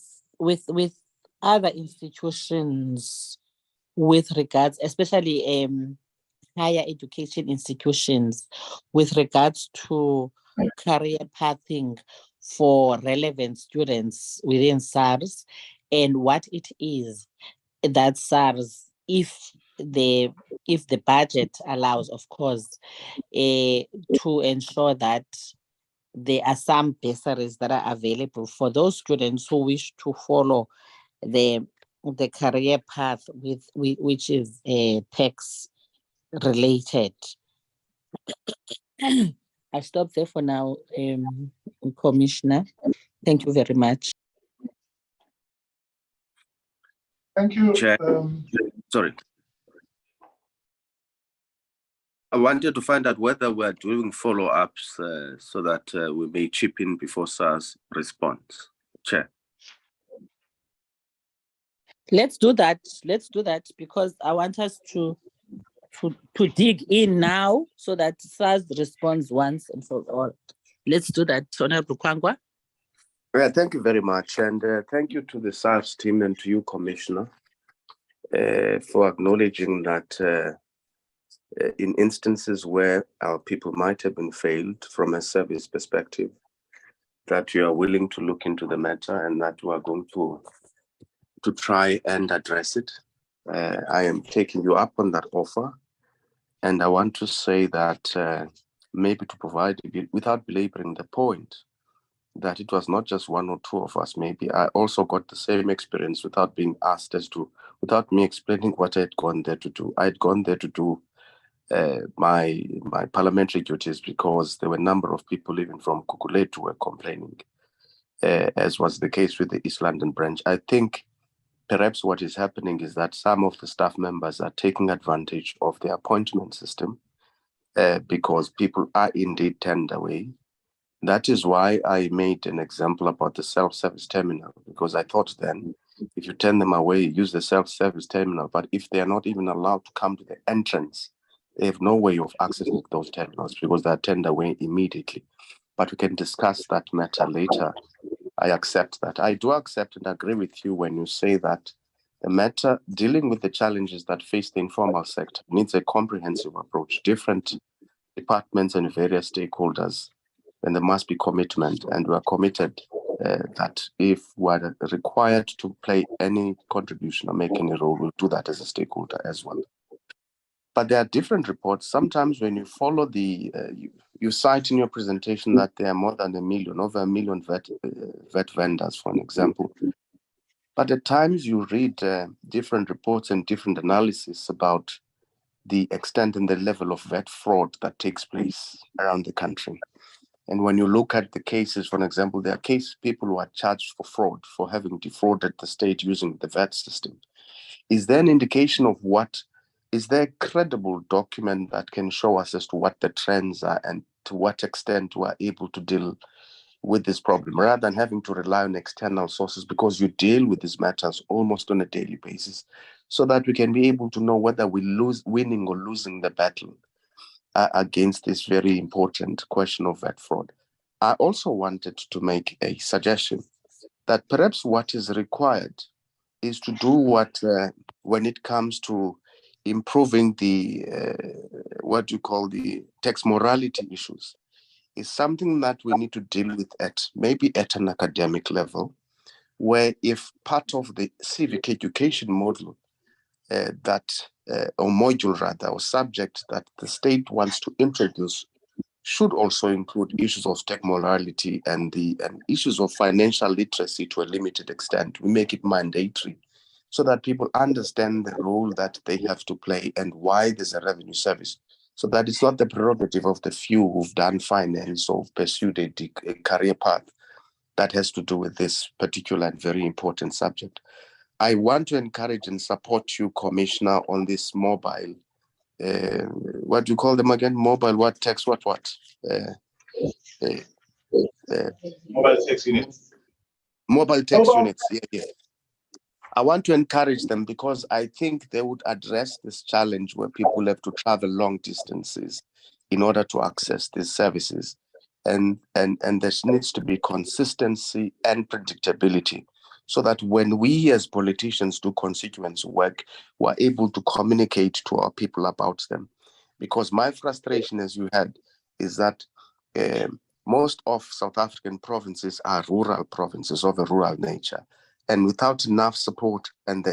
other institutions with regards, especially higher education institutions, with regards to career pathing for relevant students within SARS, and what it is that SARS, if the budget allows, of course, to ensure that there are some bursaries that are available for those students who wish to follow the career path which is tax related. I stop there for now, Commissioner. Thank you very much. Thank you. Chair. Sorry. I wanted to find out whether we're doing follow-ups so that we may chip in before SARS responds. Chair. Let's do that. Let's do that, because I want us to dig in now so that SARS responds once and for all. Let's do that, Honorable Kwangwa. Yeah, thank you very much. And thank you to the SARS team and to you, Commissioner, for acknowledging that in instances where our people might have been failed from a service perspective, that you are willing to look into the matter and that you are going to try and address it. I am taking you up on that offer. And I want to say that maybe to provide a bit, without belaboring the point, that it was not just one or two of us. Maybe I also got the same experience without being asked without me explaining what I had gone there to do. I had gone there to do my parliamentary duties because there were a number of people even from Kukuletu were complaining, as was the case with the East London branch. I think perhaps what is happening is that some of the staff members are taking advantage of the appointment system because people are indeed turned away. That is why I made an example about the self-service terminal, because I thought then if you turn them away, use the self-service terminal. But if they are not even allowed to come to the entrance, they have no way of accessing those terminals because they are turned away immediately. But we can discuss that matter later. I accept that. I do accept and agree with you when you say that the matter dealing with the challenges that face the informal sector needs a comprehensive approach, different departments and various stakeholders, and there must be commitment. And we are committed that if we are required to play any contribution or make any role, we'll do that as a stakeholder as well. But there are different reports. Sometimes when you follow you cite in your presentation that there are more than over a million vet vendors, for an example. But at times you read different reports and different analysis about the extent and the level of vet fraud that takes place around the country. And when you look at the cases, for example, there are people who are charged for fraud, for having defrauded the state using the VAT system. Is there an indication of is there a credible document that can show us as to what the trends are and to what extent we are able to deal with this problem, rather than having to rely on external sources, because you deal with these matters almost on a daily basis, so that we can be able to know whether we're winning or losing the battle against this very important question of VAT fraud. I also wanted to make a suggestion that perhaps what is required is to do what, when it comes to improving the, what you call the tax morality issues, is something that we need to deal with maybe at an academic level, where if part of the civic education model or module rather, or subject that the state wants to introduce should also include issues of tax morality and issues of financial literacy to a limited extent. We make it mandatory so that people understand the role that they have to play and why there's a revenue service. So that it's not the prerogative of the few who've done finance or pursued a career path that has to do with this particular and very important subject. I want to encourage and support you, Commissioner, on this mobile, what do you call them again? Mobile what? Tax what? Mobile tax units. Mobile tax units, yeah. I want to encourage them because I think they would address this challenge where people have to travel long distances in order to access these services. And there needs to be consistency and predictability so that when we as politicians do constituency work, we're able to communicate to our people about them. Because my frustration, as you had, is that most of South African provinces are rural provinces of a rural nature. And without enough support and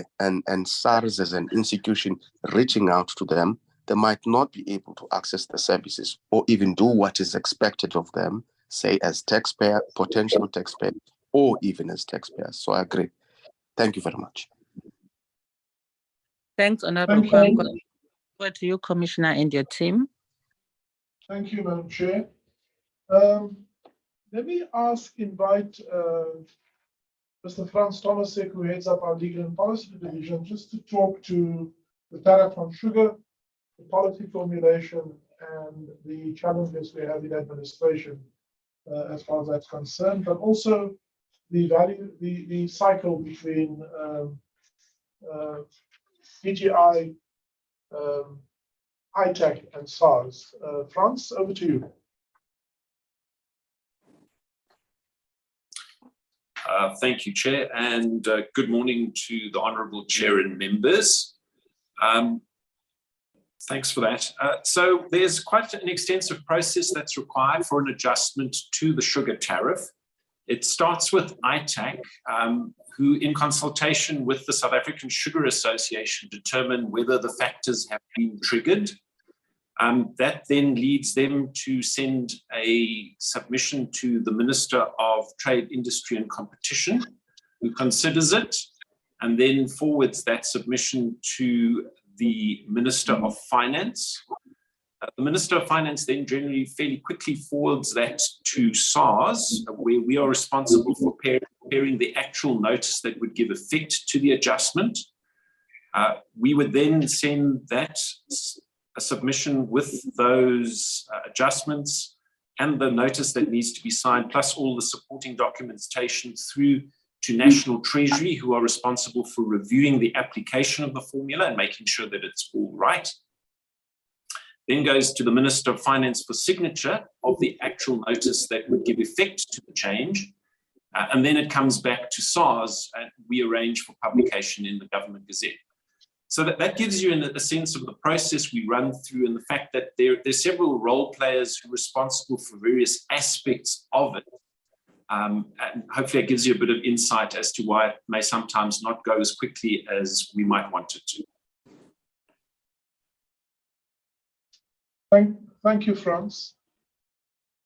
SARS as an institution reaching out to them, they might not be able to access the services or even do what is expected of them, say as taxpayer, potential taxpayer, or even as taxpayers. So I agree. Thank you very much. Thanks, Honorable Kwankwa. Over to you, Commissioner, and your team. Thank you, Madam Chair. Let me invite Mr. Frans Tomasek, who heads up our Legal and Policy Division, just to talk to the tariff on sugar, the policy formulation, and the challenges we have in administration as far as that's concerned, but also the cycle between EGI, ITAC, and SARS. Frans, over to you. Thank you, Chair, and good morning to the Honourable Chair and members. Thanks for that. So there's quite an extensive process that's required for an adjustment to the sugar tariff. It starts with ITAC, who in consultation with the South African Sugar Association determine whether the factors have been triggered. That then leads them to send a submission to the Minister of Trade, Industry and Competition, who considers it and then forwards that submission to the Minister of Finance. The Minister of Finance then generally fairly quickly forwards that to SARS, where we are responsible for preparing the actual notice that would give effect to the adjustment. We would then send that a submission with those adjustments and the notice that needs to be signed, plus all the supporting documentation through to National Treasury, who are responsible for reviewing the application of the formula and making sure that it's all right. Then goes to the Minister of Finance for signature of the actual notice that would give effect to the change. And then it comes back to SARS and we arrange for publication in the Government Gazette. So that gives you a sense of the process we run through and the fact that there's several role players who are responsible for various aspects of it. And hopefully it gives you a bit of insight as to why it may sometimes not go as quickly as we might want it to. Thank you, Frans.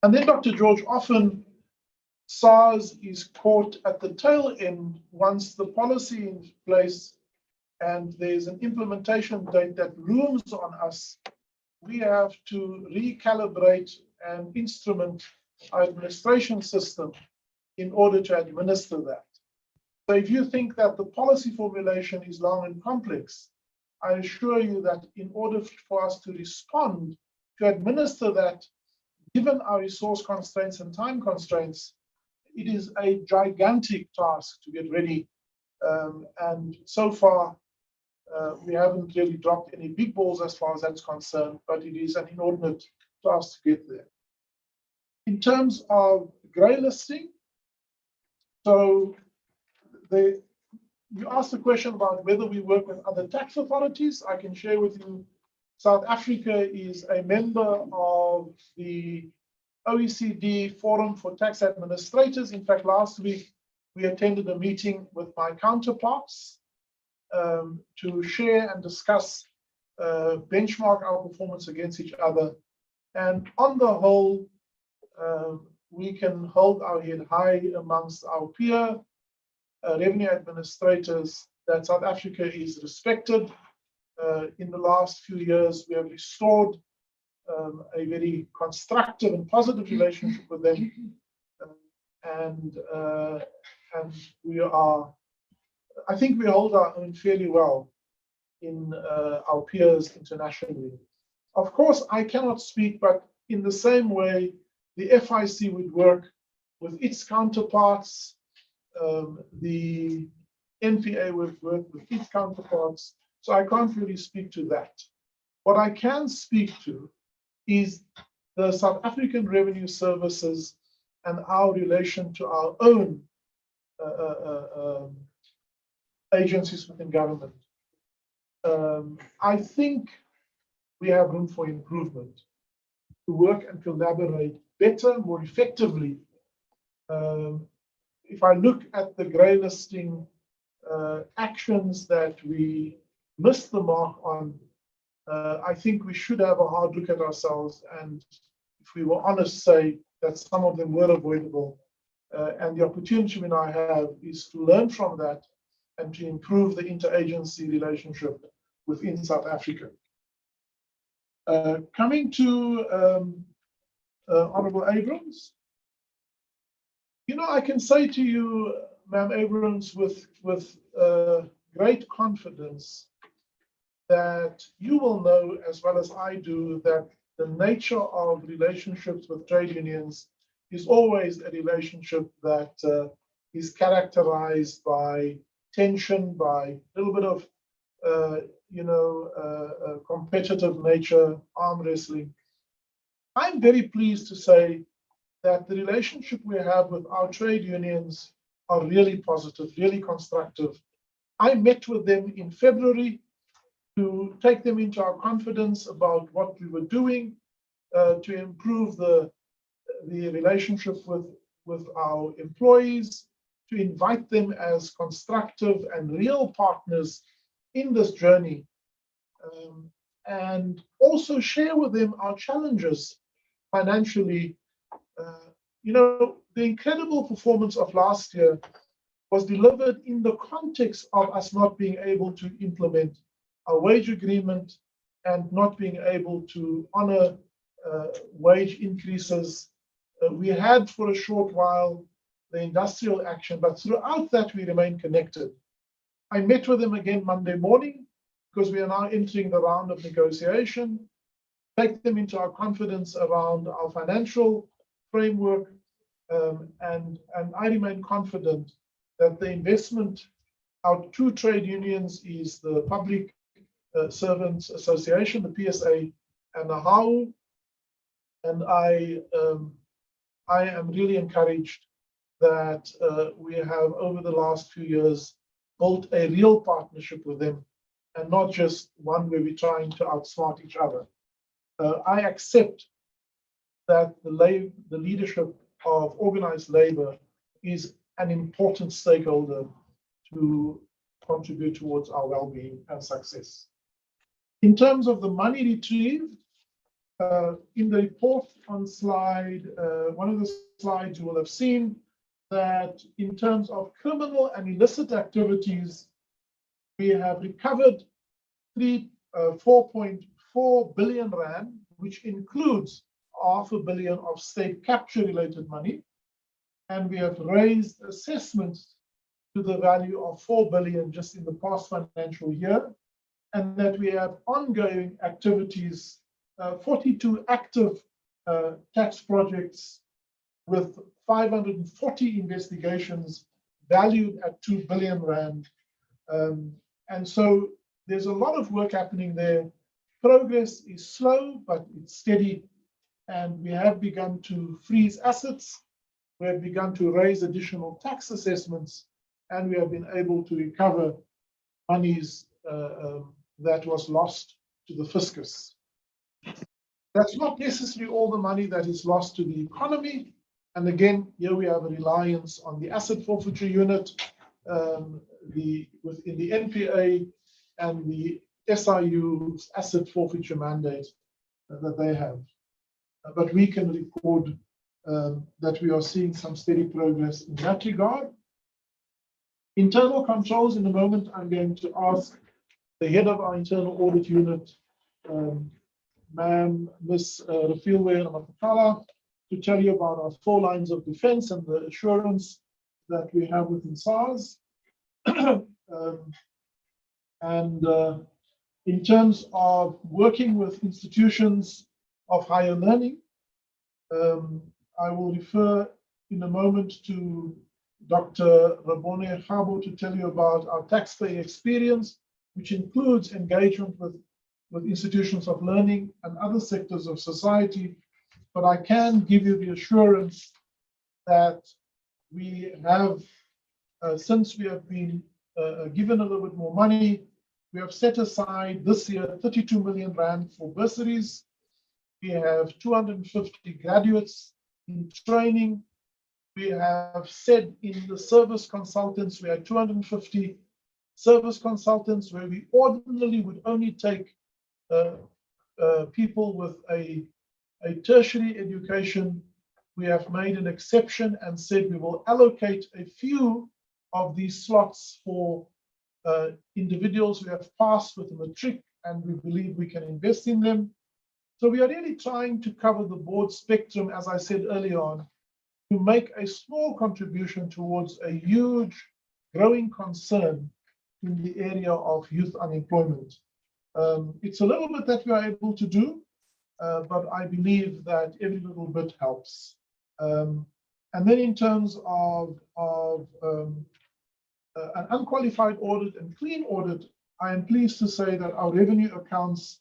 And then, Dr. George, often SARS is caught at the tail end once the policy is in place and there's an implementation date that looms on us. We have to recalibrate and instrument our administration system in order to administer that. So if you think that the policy formulation is long and complex, I assure you that in order for us to respond, to administer that, given our resource constraints and time constraints, it is a gigantic task to get ready. And so far, we haven't really dropped any big balls as far as that's concerned, but it is an inordinate task to get there. In terms of grey listing, so you asked a question about whether we work with other tax authorities. I can share with you, South Africa is a member of the OECD Forum for Tax Administrators. In fact, last week, we attended a meeting with my counterparts to share and discuss, benchmark our performance against each other. And on the whole, we can hold our head high amongst our peer revenue administrators that South Africa is respected. In the last few years, we have restored a very constructive and positive relationship with them. And we are, I think we hold our own fairly well in our peers internationally. Of course, I cannot speak, but in the same way, the FIC would work with its counterparts, the NPA would work with its counterparts, so I can't really speak to that. What I can speak to is the South African Revenue Services and our relation to our own agencies within government. I think we have room for improvement to work and collaborate better, more effectively. If I look at the grey listing actions that we missed the mark on, I think we should have a hard look at ourselves, and if we were honest, say that some of them were avoidable. And the opportunity we now have is to learn from that and to improve the interagency relationship within South Africa. Coming to Honorable Abrams, you know, I can say to you, Ma'am Abrams, with great confidence that you will know as well as I do that the nature of relationships with trade unions is always a relationship that is characterized by tension, by a little bit of competitive nature, arm wrestling. I'm very pleased to say that the relationship we have with our trade unions are really positive, really constructive. I met with them in February to take them into our confidence about what we were doing to improve the relationship with our employees, to invite them as constructive and real partners in this journey, and also share with them our challenges financially. The incredible performance of last year was delivered in the context of us not being able to implement our wage agreement and not being able to honor wage increases. We had for a short while the industrial action, but throughout that we remain connected. I met with them again Monday morning because we are now entering the round of negotiation, take them into our confidence around our financial framework, and I remain confident that the investment, our two trade unions is the Public Servants Association, the PSA, and the HAU, and I am really encouraged that we have over the last few years built a real partnership with them and not just one where we're trying to outsmart each other. I accept that the leadership of organized labor is an important stakeholder to contribute towards our well-being and success. In terms of the money retrieved, in the report on slide, one of the slides you will have seen that in terms of criminal and illicit activities, we have recovered 4.4 billion rand, which includes 500 million of state capture related money, and we have raised assessments to the value of 4 billion just in the past financial year, and that we have ongoing activities, 42 active tax projects with 540 investigations valued at 2 billion rand. And so there's a lot of work happening there. Progress is slow, but it's steady. And we have begun to freeze assets. We have begun to raise additional tax assessments, and we have been able to recover monies that was lost to the fiscus. That's not necessarily all the money that is lost to the economy. And again, here we have a reliance on the asset forfeiture unit, within the NPA and the SIU's asset forfeiture mandate that they have. But we can record that we are seeing some steady progress in that regard. Internal controls, in a moment, I'm going to ask the head of our internal audit unit, Ma'am, Ms. Rafilwe Ramakala, to tell you about our 4 lines of defense and the assurance that we have within SARS. In terms of working with institutions of higher learning, I will refer in a moment to Dr. Rabone Khabo to tell you about our taxpayer experience, which includes engagement with institutions of learning and other sectors of society. But I can give you the assurance that we have, since we have been given a little bit more money, we have set aside this year 32 million rand for bursaries. We have 250 graduates in training. We have said in the service consultants, we have 250 service consultants, where we ordinarily would only take people with a tertiary education. We have made an exception and said we will allocate a few of these slots for individuals who have passed with a matric, and we believe we can invest in them. So we are really trying to cover the broad spectrum, as I said earlier on, to make a small contribution towards a huge growing concern in the area of youth unemployment. It's a little bit that we are able to do, but I believe that every little bit helps. And then in terms of an unqualified audit and clean audit, I am pleased to say that our revenue accounts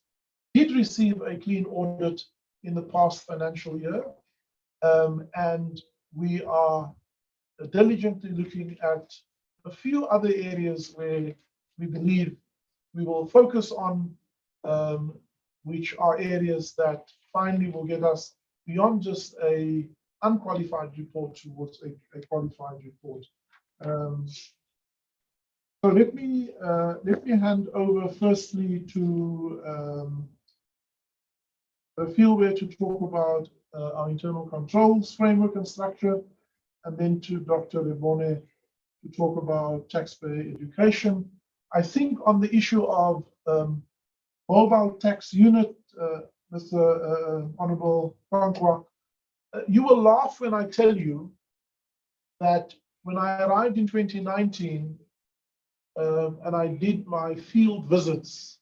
did receive a clean audit in the past financial year. And we are diligently looking at a few other areas where we believe we will focus on, which are areas that finally will get us beyond just a unqualified report towards a qualified report. So let me hand over firstly to Philware to talk about our internal controls framework and structure, and then to Dr. Rebone to talk about taxpayer education. I think on the issue of mobile tax unit, Mr. Honorable Kwankwa, you will laugh when I tell you that when I arrived in 2019 and I did my field visits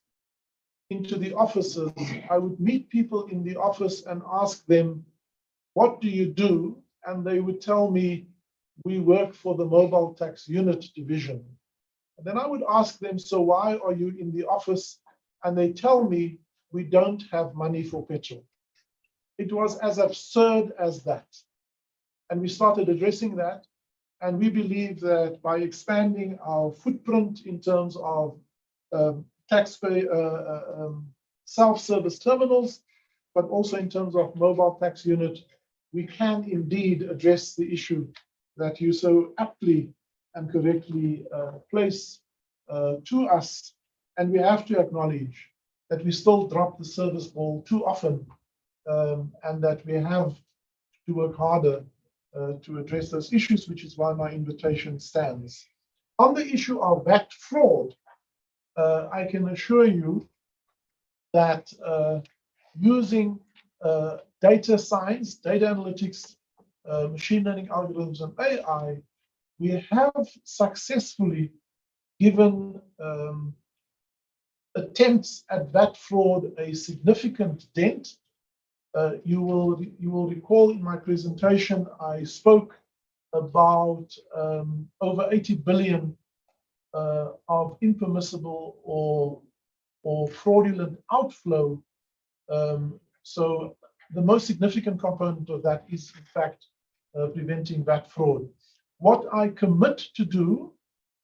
into the offices, I would meet people in the office and ask them, what do you do? And they would tell me, we work for the mobile tax unit division. And then I would ask them, so why are you in the office? And they tell me, we don't have money for petrol. It was as absurd as that. And we started addressing that. And we believe that by expanding our footprint in terms of taxpayer self-service terminals, but also in terms of mobile tax unit, we can indeed address the issue that you so aptly and correctly place to us. And we have to acknowledge that we still drop the service ball too often, and that we have to work harder to address those issues, which is why my invitation stands. On the issue of VAT fraud, I can assure you that using data science, data analytics, machine learning algorithms, and AI, we have successfully given attempts at VAT fraud a significant dent. You will recall in my presentation, I spoke about over 80 billion of impermissible or fraudulent outflow. So the most significant component of that is, in fact, preventing VAT fraud. What I commit to do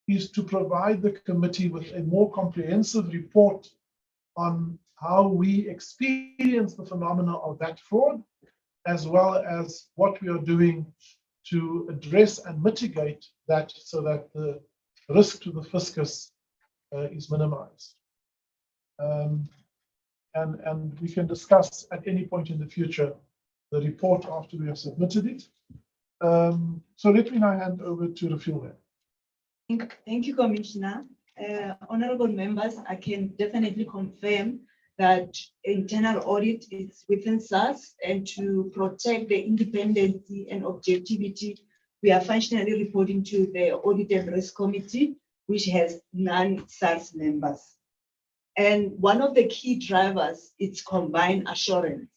is to provide the committee with a more comprehensive report on how we experience the phenomena of VAT fraud, as well as what we are doing to address and mitigate that so that the risk to the fiscus is minimized. And we can discuss at any point in the future the report after we have submitted it. So let me now hand over to Rafil. Thank you, Commissioner. Honorable members, I can definitely confirm that internal audit is within SARS, and to protect the independence and objectivity, we are functionally reporting to the Audit and Risk Committee, which has non-SARS members. And one of the key drivers is combined assurance,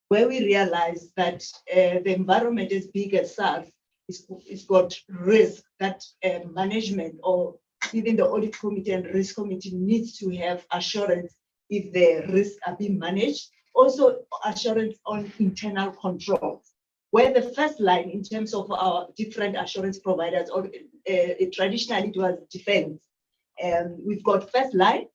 where we realize that the environment as big as SARS is got risk that management or even the Audit Committee and Risk Committee needs to have assurance if the risks are being managed. Also assurance on internal controls, where the first line in terms of our different assurance providers, or traditionally it was defense. We've got first line,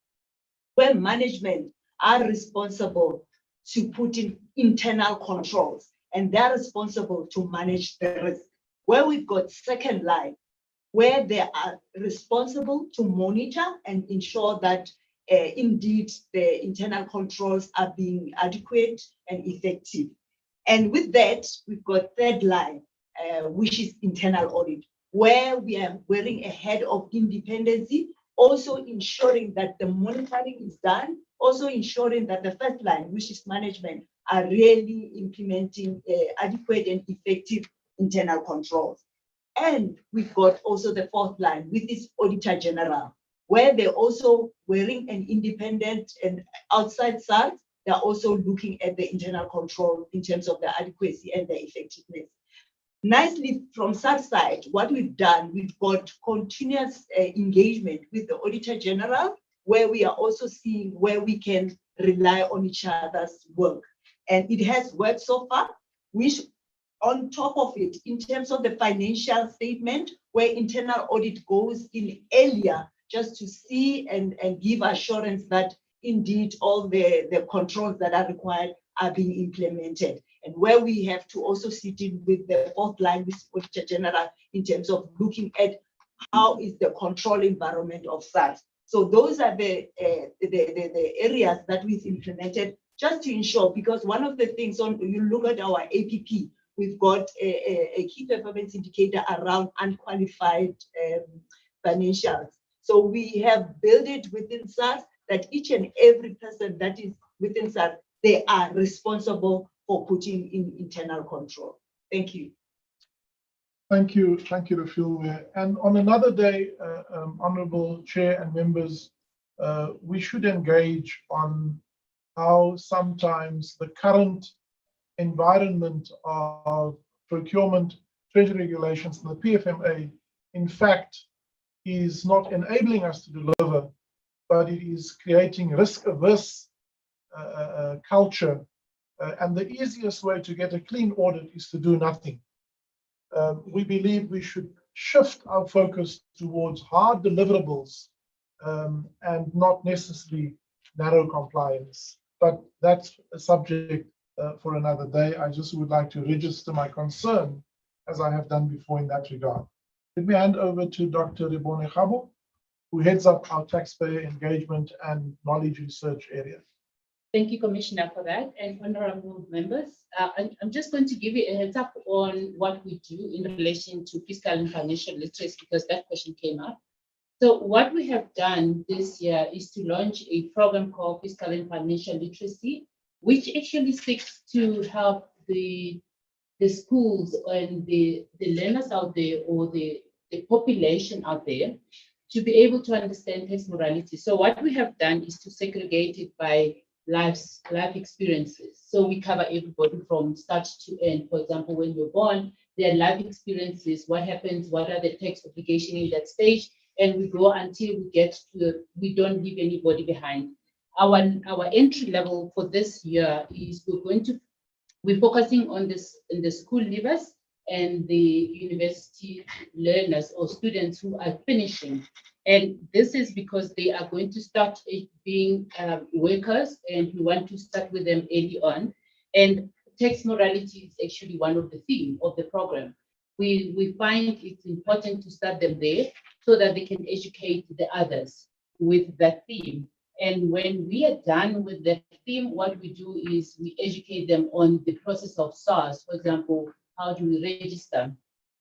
where management are responsible to put in internal controls, and they're responsible to manage the risk. Where we've got second line, where they are responsible to monitor and ensure that indeed the internal controls are being adequate and effective. And with that, we've got third line, which is internal audit, where we are wearing a head of independency, also ensuring that the monitoring is done, also ensuring that the first line, which is management, are really implementing adequate and effective internal controls. And we've got also the fourth line, which is Auditor General, where they're also wearing an independent and outside SARS, they're also looking at the internal control in terms of the adequacy and the effectiveness. Nicely, from SARS side, what we've done, we've got continuous engagement with the Auditor General, where we are also seeing where we can rely on each other's work. And it has worked so far, which on top of it, in terms of the financial statement, where internal audit goes in earlier, just to see and give assurance that indeed all the controls that are required are being implemented. And where we have to also sit in with the fourth line with Auditor General in terms of looking at how is the control environment of SARS. So those are the areas that we've implemented just to ensure, because one of the things on, you look at our APP, we've got a key performance indicator around unqualified financials. So we have built it within SARS that each and every person that is within SARS, they are responsible for putting in internal control. Thank you. Thank you, Rafil. And on another day, Honorable Chair and members, we should engage on how sometimes the current environment of procurement, treasury regulations, and the PFMA, in fact, is not enabling us to deliver, but it is creating risk-averse culture. And the easiest way to get a clean audit is to do nothing. We believe we should shift our focus towards hard deliverables and not necessarily narrow compliance. But that's a subject for another day. I just would like to register my concern, as I have done before in that regard. Let me hand over to Dr. Rebone Gabo, who heads up our taxpayer engagement and knowledge research area. Thank you, Commissioner, for that, and honorable members. I'm just going to give you a heads up on what we do in relation to fiscal and financial literacy, because that question came up. So what we have done this year is to launch a program called Fiscal and Financial Literacy, which actually seeks to help the schools and the learners out there, or the population out there, to be able to understand tax morality. So what we have done is to segregate it by life experiences. So we cover everybody from start to end. For example, when you're born, their life experiences, what happens, what are the tax obligations in that stage, and we go until we get to, we don't leave anybody behind. Our entry level for this year is we're focusing on this in the school leavers and the university learners or students who are finishing. And this is because they are going to start being workers, and we want to start with them early on. And tax morality is actually one of the themes of the program. We find it's important to start them there so that they can educate the others with that theme. And when we are done with that theme, what we do is we educate them on the process of SARS. For example, how do we register?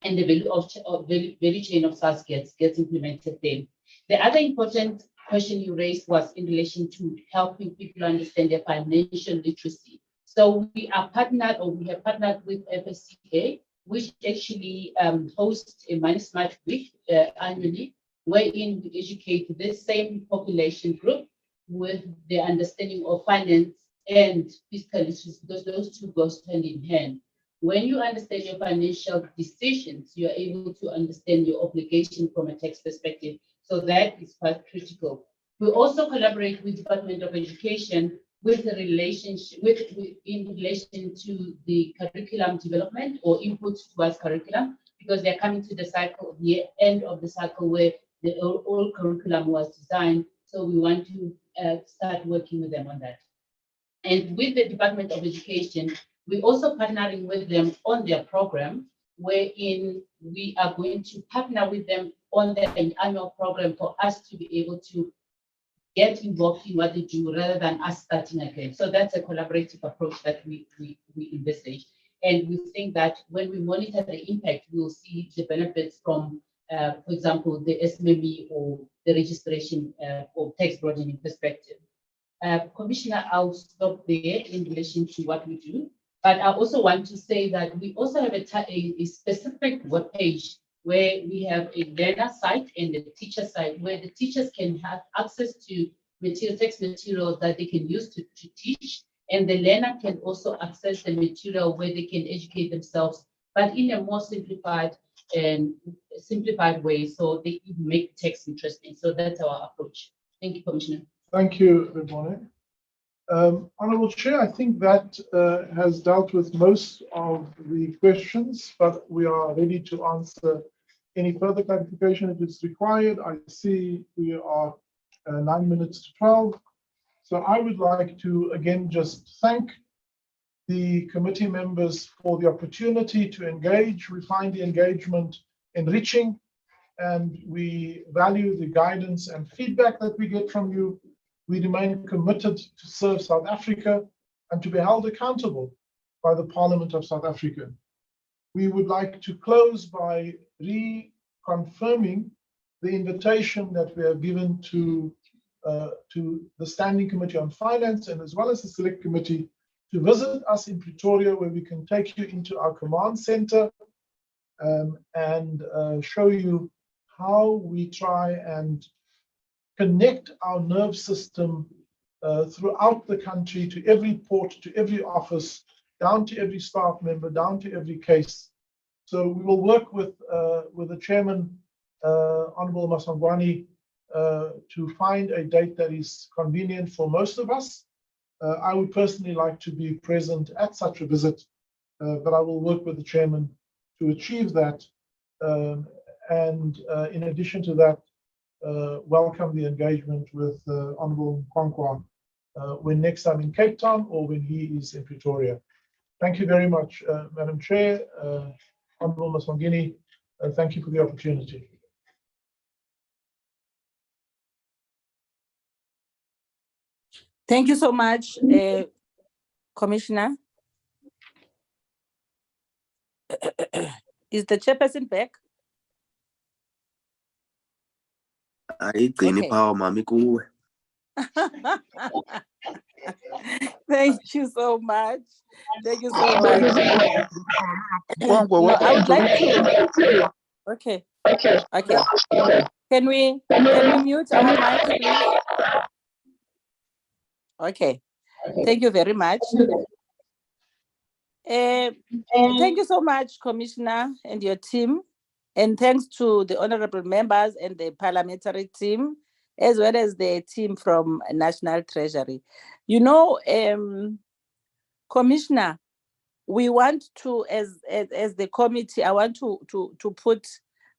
And the value chain of SARS gets implemented there. The other important question you raised was in relation to helping people understand their financial literacy. So we have partnered with FSCA, which actually hosts a Money Smart Week annually, wherein we educate this same population group with the understanding of finance and fiscal issues, because those two go hand in hand. When you understand your financial decisions, you are able to understand your obligation from a tax perspective. So that is quite critical. We also collaborate with Department of Education with the relationship in relation to the curriculum development or input towards curriculum, because they're coming to the end of the cycle where the old curriculum was designed. So we want to start working with them on that. And with the Department of Education, we're also partnering with them on their program, wherein we are going to partner with them on their annual program for us to be able to get involved in what they do rather than us starting again. So that's a collaborative approach that we envisage. And we think that when we monitor the impact, we'll see the benefits from, for example, the SMME or the registration or tax broadening perspective. Commissioner, I'll stop there in relation to what we do. But I also want to say that we also have a specific webpage where we have a learner site and a teacher site, where the teachers can have access to text materials that they can use to teach, and the learner can also access the material where they can educate themselves, but in a more simplified way, so they make text interesting. So that's our approach. Thank you, Commissioner. Thank you, Rebone. Honourable Chair, I think that has dealt with most of the questions, but we are ready to answer any further clarification if it's required. I see we are 9 minutes to 12. So I would like to again just thank the committee members for the opportunity to engage. We find the engagement enriching, and we value the guidance and feedback that we get from you. We remain committed to serve South Africa and to be held accountable by the Parliament of South Africa. We would like to close by reconfirming the invitation that we have given to the Standing Committee on Finance, and as well as the Select Committee, to visit us in Pretoria, where we can take you into our command center and show you how we try and connect our nerve system throughout the country, to every port, to every office, down to every staff member, down to every case. So we will work with the chairman, Honorable Masangwani, to find a date that is convenient for most of us. I would personally like to be present at such a visit, but I will work with the chairman to achieve that. And in addition to that, welcome the engagement with Honorable Kwankwa when next I'm in Cape Town or when he is in Pretoria. Thank you very much, Madam Chair, Honorable Maswangini. Thank you for the opportunity. Thank you so much, Commissioner. Is the chairperson back? Okay. Thank you so much. Thank you so much. No, I would like to. Okay. Okay. Can we mute our mics, please? Okay. Thank you very much. Thank you so much, Commissioner and your team. And thanks to the honorable members and the parliamentary team, as well as the team from National Treasury. You know, Commissioner, we want to, as the committee, I want to put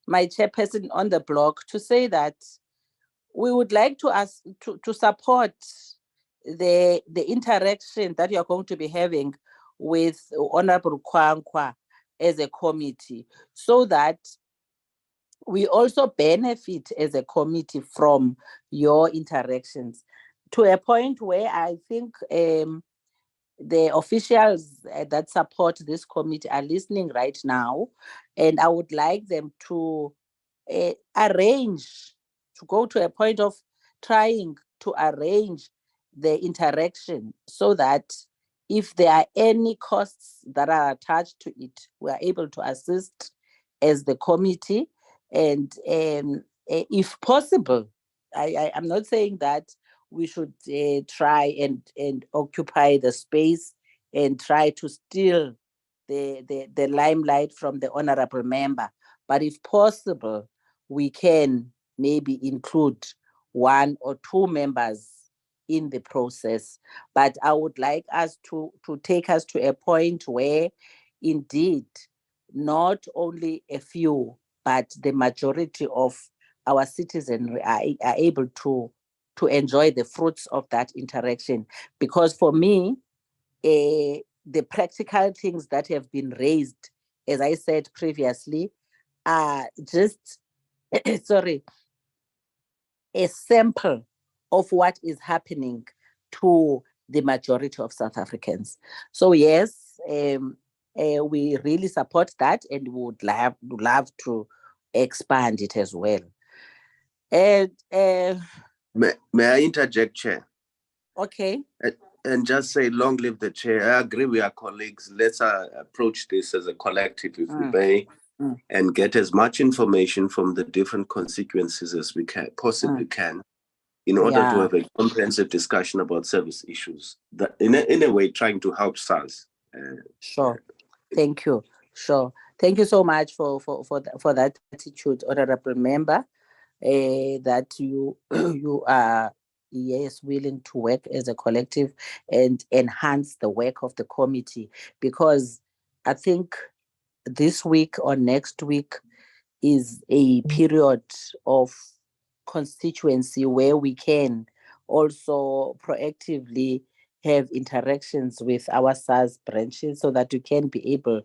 my chairperson on the block to say that we would like to ask to support the interaction that you are going to be having with Honorable Kwankwa as a committee, so that we also benefit as a committee from your interactions, to a point where I think the officials that support this committee are listening right now, and I would like them to arrange, to go to a point of trying to arrange the interaction, so that if there are any costs that are attached to it, we are able to assist as the committee. And if possible, I'm not saying that we should try and occupy the space and try to steal the limelight from the honorable member. But if possible, we can maybe include one or two members in the process. But I would like us to take us to a point where indeed not only a few, but the majority of our citizens are able to enjoy the fruits of that interaction. Because for me, the practical things that have been raised, as I said previously, are just, sorry, a sample of what is happening to the majority of South Africans. So yes, we really support that, and we would love to expand it as well. And may I interject, Chair? Okay. And just say, long live the chair. I agree with our colleagues. Let's approach this as a collective, if we may, and get as much information from the different constituencies as we possibly can, in order to have a comprehensive discussion about service issues, that in a way trying to help SARS. Sure. Thank you. Sure. Thank you so much for that attitude, honorable member, that you are, yes, willing to work as a collective and enhance the work of the committee, because I think this week or next week is a period of constituency where we can also proactively have interactions with our SARS branches, so that we can be able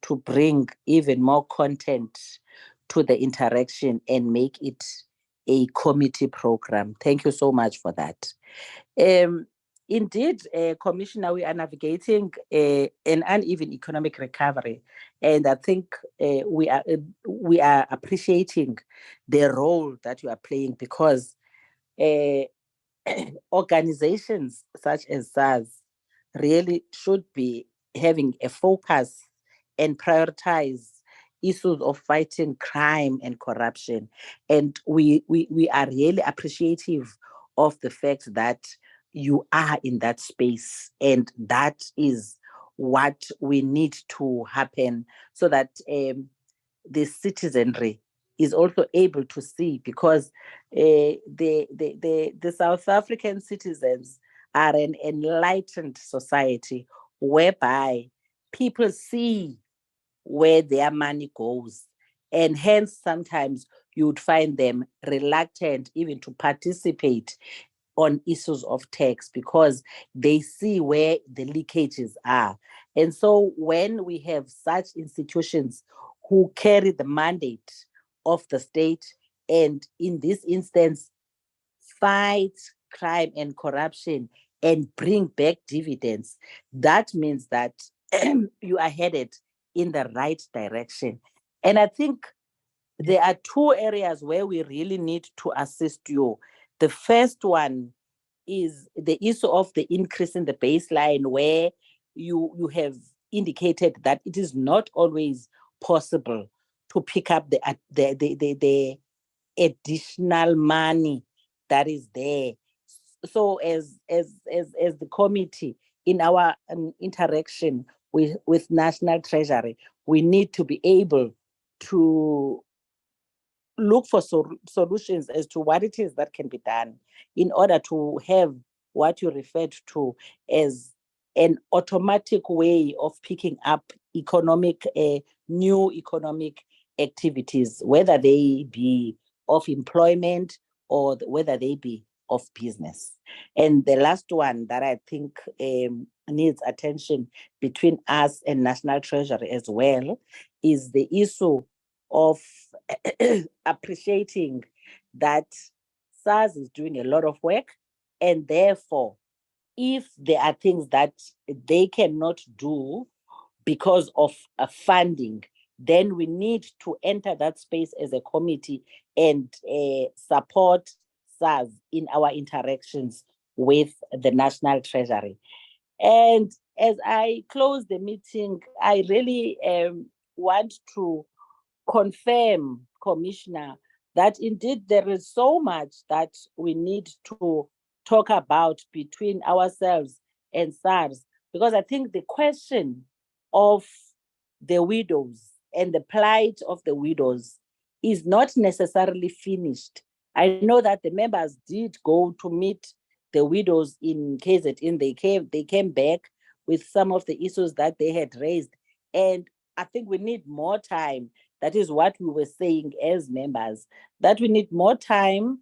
to bring even more content to the interaction and make it a committee program. Thank you so much for that. Indeed, Commissioner, we are navigating an uneven economic recovery, and I think we are appreciating the role that you are playing, because organizations such as SARS really should be having a focus and prioritize issues of fighting crime and corruption. And we are really appreciative of the fact that you are in that space, and that is what we need to happen, so that the citizenry is also able to see, because the South African citizens are an enlightened society whereby people see where their money goes, and hence sometimes you would find them reluctant even to participate on issues of tax, because they see where the leakages are. And so when we have such institutions who carry the mandate of the state, and in this instance fight crime and corruption and bring back dividends, that means that you are headed in the right direction. And I think there are two areas where we really need to assist you. The first one is the issue of the increase in the baseline, where you have indicated that it is not always possible to pick up the additional money that is there. So as the committee, in our interaction with National Treasury, we need to be able to look for solutions as to what it is that can be done in order to have what you referred to as an automatic way of picking up new economic activities, whether they be of employment or whether they be of business. And the last one that I think needs attention between us and National Treasury as well is the issue of appreciating that SARS is doing a lot of work, and therefore, if there are things that they cannot do because of funding, then we need to enter that space as a committee and support SARS in our interactions with the National Treasury. And as I close the meeting, I really want to confirm, Commissioner, that indeed there is so much that we need to talk about between ourselves and SARS, because I think the question of the widows and the plight of the widows is not necessarily finished. I know that the members did go to meet the widows in KZN. They came back with some of the issues that they had raised. And I think we need more time. That is what we were saying as members, that we need more time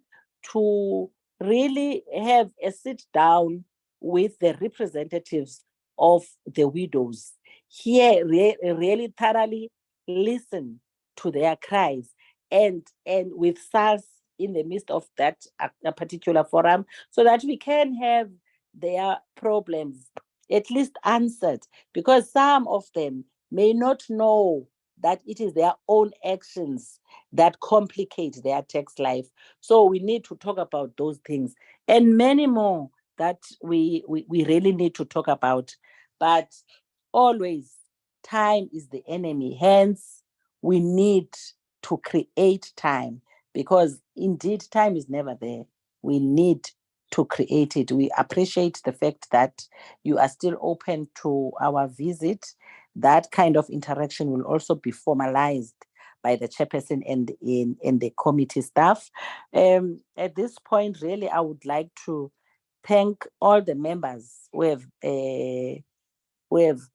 to really have a sit down with the representatives of the widows, hear really thoroughly listen to their cries, and with SARS in the midst of that a particular forum, so that we can have their problems at least answered, because some of them may not know that it is their own actions that complicate their tax life. So we need to talk about those things and many more that we really need to talk about. But always, time is the enemy. Hence, we need to create time, because indeed time is never there. We need to create it. We appreciate the fact that you are still open to our visit. That kind of interaction will also be formalized by the chairperson and in the committee staff. At this point, really, I would like to thank all the members who have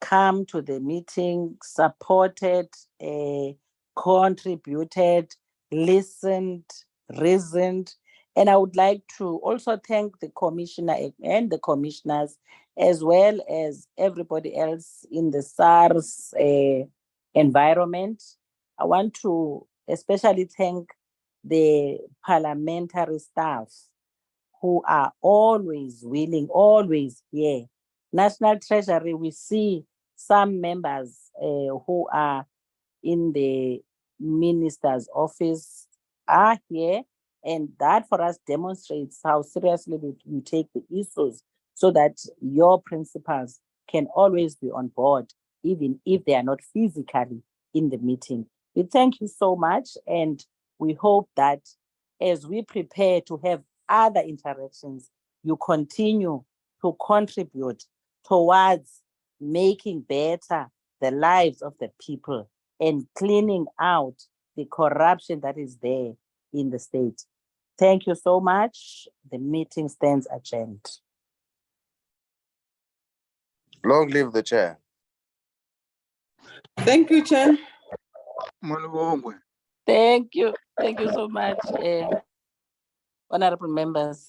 come to the meeting, supported, contributed, listened, reasoned. And I would like to also thank the commissioner and the commissioners, as well as everybody else in the SARS environment. I want to especially thank the parliamentary staff who are always willing, always here. National Treasury, we see some members who are in the minister's office are here, and that for us demonstrates how seriously we take the issues, so that your principals can always be on board, even if they are not physically in the meeting. We thank you so much, and we hope that as we prepare to have other interactions, you continue to contribute towards making better the lives of the people and cleaning out the corruption that is there in the state. Thank you so much. The meeting stands adjourned. Long live the chair. Thank you, Chair. Thank you. Thank you so much, honorable members.